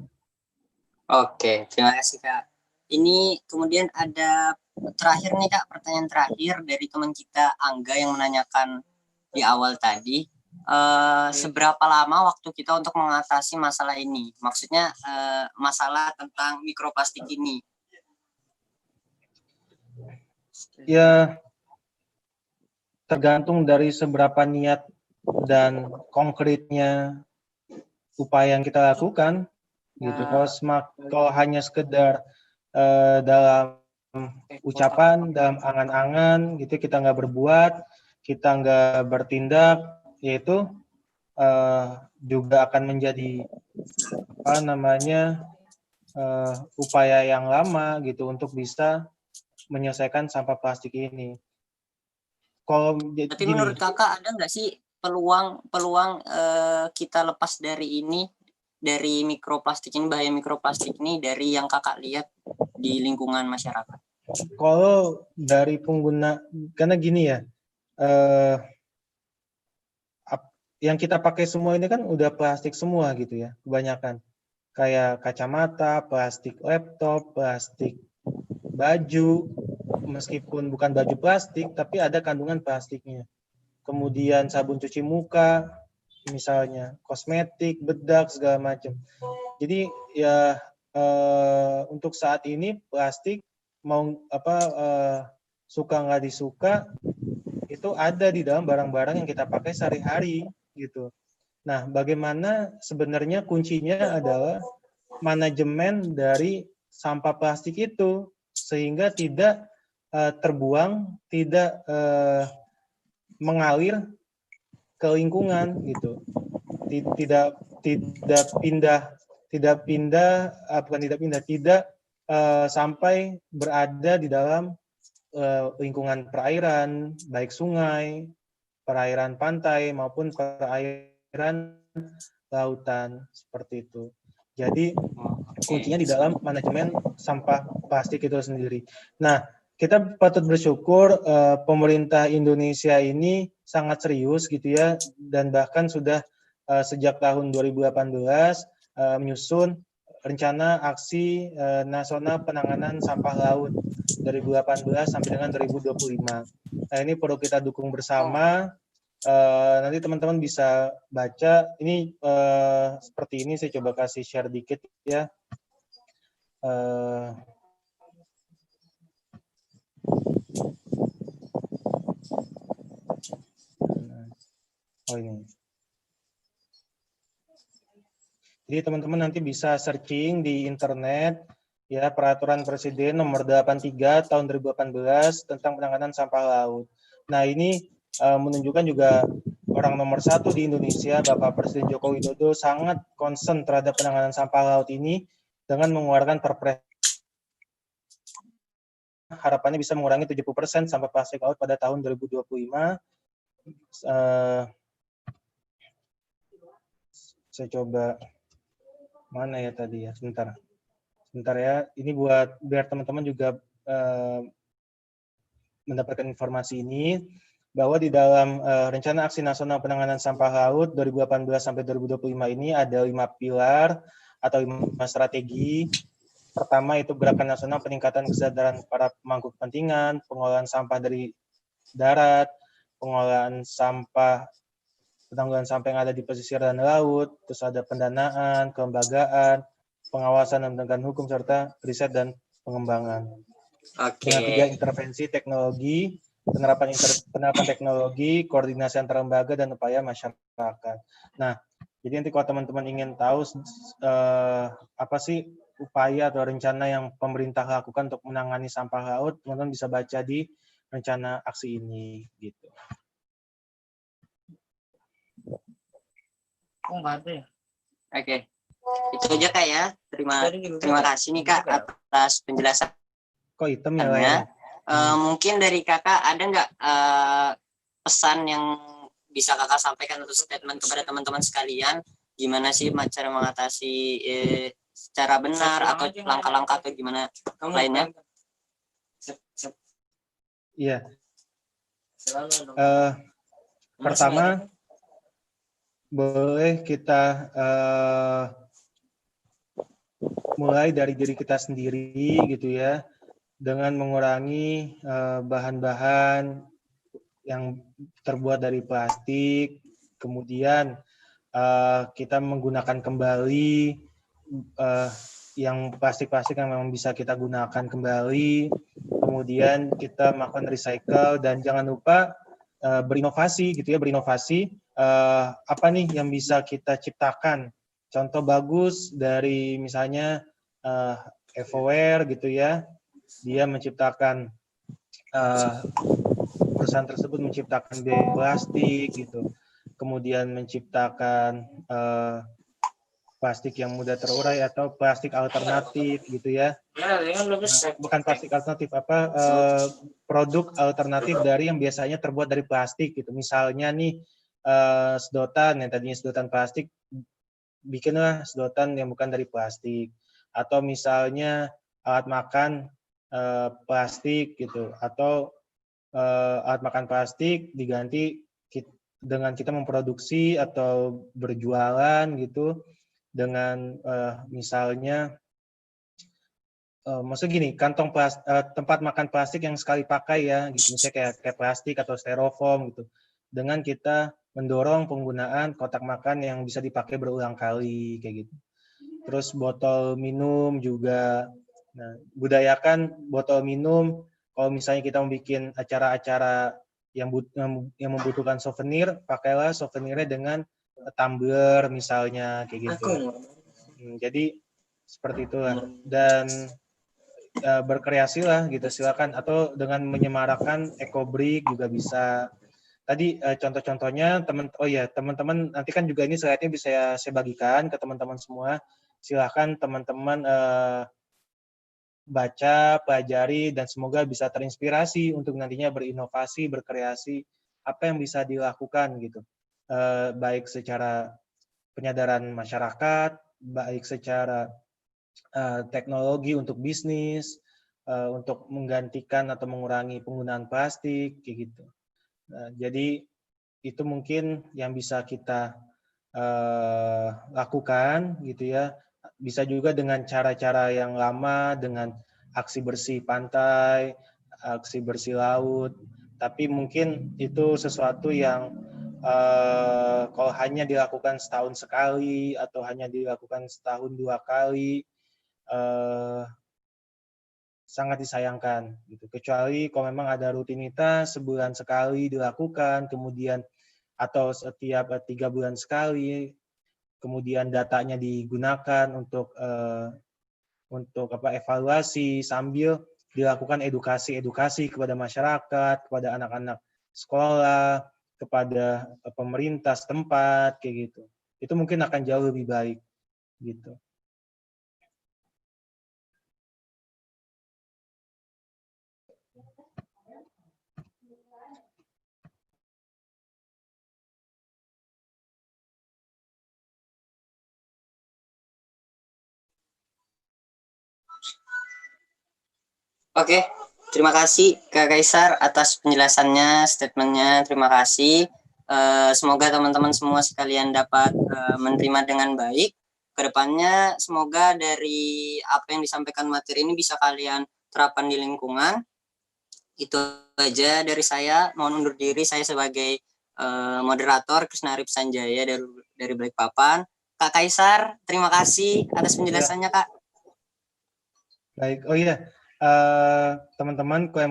Speaker 1: Oke, terima kasih Kak. Ini kemudian ada terakhir nih Kak, pertanyaan terakhir dari teman kita Angga yang menanyakan di awal tadi. Seberapa lama waktu kita untuk mengatasi masalah ini? Maksudnya masalah tentang mikroplastik ini.
Speaker 3: Ya, tergantung dari seberapa niat dan konkretnya upaya yang kita lakukan gitu. Kalau hanya sekedar dalam ucapan, dalam angan-angan gitu, kita nggak berbuat, kita nggak bertindak, yaitu juga akan menjadi upaya yang lama gitu untuk bisa menyelesaikan sampah plastik ini.
Speaker 1: Tapi menurut Kakak ada nggak sih peluang kita lepas dari ini, dari mikroplastik ini, bahaya mikroplastik ini dari yang Kakak lihat di lingkungan masyarakat?
Speaker 3: Kalau dari pengguna, karena gini ya, yang kita pakai semua ini kan udah plastik semua gitu ya, kebanyakan. Kayak kacamata, plastik laptop, plastik baju, meskipun bukan baju plastik, tapi ada kandungan plastiknya. Kemudian sabun cuci muka, misalnya kosmetik, bedak, segala macam. Jadi ya untuk saat ini plastik mau suka nggak disuka itu ada di dalam barang-barang yang kita pakai sehari-hari gitu. Nah, bagaimana sebenarnya kuncinya adalah manajemen dari sampah plastik itu sehingga tidak terbuang, tidak mengalir ke lingkungan gitu. Tidak sampai berada di dalam lingkungan perairan, baik sungai, perairan pantai maupun perairan lautan, seperti itu. Jadi kuncinya di dalam manajemen sampah plastik itu sendiri. Nah, kita patut bersyukur pemerintah Indonesia ini sangat serius gitu ya, dan bahkan sudah sejak tahun 2018 menyusun rencana aksi nasional penanganan sampah laut 2018 sampai dengan 2025. Nah, ini perlu kita dukung bersama. Nanti teman-teman bisa baca. Ini seperti ini, saya coba kasih share dikit ya. Oh ini. Jadi teman-teman nanti bisa searching di internet ya, Peraturan Presiden Nomor 83 Tahun 2018 tentang penanganan sampah laut. Nah, ini menunjukkan juga orang nomor 1 di Indonesia, Bapak Presiden Joko Widodo, sangat concern terhadap penanganan sampah laut ini dengan mengeluarkan Perpres. Harapannya bisa mengurangi 70% sampah plastik laut pada tahun 2025. Saya coba mana ya tadi ya, sebentar ya, ini buat biar teman-teman juga mendapatkan informasi ini, bahwa di dalam Rencana Aksi Nasional Penanganan Sampah Laut 2018 sampai 2025 ini ada 5 pilar atau 5 strategi. Pertama itu Gerakan Nasional Peningkatan Kesadaran para pemangku kepentingan, pengelolaan sampah dari darat, pengelolaan sampah, penanggulangan sampah yang ada di pesisir dan laut, terus ada pendanaan, kelembagaan, pengawasan dan penegakan hukum, serta riset dan pengembangan.
Speaker 1: Oke.
Speaker 3: dengan 3 intervensi teknologi, penerapan teknologi, koordinasi antar lembaga, dan upaya masyarakat. Nah, jadi nanti kalau teman-teman ingin tahu apa sih upaya atau rencana yang pemerintah lakukan untuk menangani sampah laut, teman-teman bisa baca di rencana aksi ini, gitu.
Speaker 1: Oke. Itu aja Kak ya. Terima kasih nih Kak atas penjelasan.
Speaker 3: Kok hitam ya layarnya?
Speaker 1: Mungkin dari kakak ada nggak pesan yang bisa kakak sampaikan untuk statement kepada teman-teman sekalian, gimana sih cara mengatasi secara benar atau langkah-langkah atau gimana lainnya?
Speaker 3: Iya. Pertama, boleh kita mulai dari diri kita sendiri gitu ya, dengan mengurangi bahan-bahan yang terbuat dari plastik, kemudian kita menggunakan kembali yang plastik-plastik yang memang bisa kita gunakan kembali, kemudian kita melakukan recycle, dan jangan lupa berinovasi gitu ya, apa nih yang bisa kita ciptakan. Contoh bagus dari misalnya Evoware gitu ya, dia menciptakan perusahaan tersebut menciptakan bioplastik gitu, kemudian menciptakan plastik yang mudah terurai atau plastik alternatif gitu ya. Bukan plastik alternatif, produk alternatif dari yang biasanya terbuat dari plastik gitu. Misalnya nih sedotan yang tadinya sedotan plastik, bikinlah sedotan yang bukan dari plastik. Atau misalnya alat makan plastik gitu, atau alat makan plastik diganti dengan kita memproduksi atau berjualan gitu dengan misalnya maksud gini, kantong tempat makan plastik yang sekali pakai ya gitu, misalnya kayak plastik atau styrofoam gitu, dengan kita mendorong penggunaan kotak makan yang bisa dipakai berulang kali kayak gitu. Terus botol minum juga, nah, budayakan botol minum. Kalau misalnya kita mau bikin acara-acara yang membutuhkan souvenir, pakailah souvenirnya dengan tumbler misalnya kayak gitu. Jadi seperti itulah, dan berkreasi lah gitu, silakan, atau dengan menyemarakan ekobrik juga bisa. Tadi contoh-contohnya teman-teman nanti kan juga ini slide-nya bisa saya bagikan ke teman-teman semua. Silahkan teman-teman baca, pelajari, dan semoga bisa terinspirasi untuk nantinya berinovasi, berkreasi, apa yang bisa dilakukan gitu. Baik secara penyadaran masyarakat, baik secara teknologi untuk bisnis, untuk menggantikan atau mengurangi penggunaan plastik, kayak gitu. Jadi itu mungkin yang bisa kita lakukan gitu ya. Bisa juga dengan cara-cara yang lama, dengan aksi bersih pantai, aksi bersih laut. Tapi mungkin itu sesuatu yang kalau hanya dilakukan setahun sekali atau hanya dilakukan setahun 2 kali, sangat disayangkan gitu. Kecuali kalau memang ada rutinitas sebulan sekali dilakukan, kemudian atau setiap 3 bulan sekali, kemudian datanya digunakan untuk evaluasi sambil dilakukan edukasi kepada masyarakat, kepada anak-anak sekolah, kepada pemerintah setempat kayak gitu. Itu mungkin akan jauh lebih baik gitu.
Speaker 1: Oke, terima kasih Kak Kaisar atas penjelasannya, statementnya. Terima kasih. Semoga teman-teman semua sekalian dapat menerima dengan baik. Kedepannya semoga dari apa yang disampaikan materi ini bisa kalian terapkan di lingkungan. Itu aja dari saya. Mohon undur diri, saya sebagai moderator Krisna Arif Sanjaya dari Balikpapan. Kak Kaisar, terima kasih atas penjelasannya Kak.
Speaker 3: Baik, oh iya. teman-teman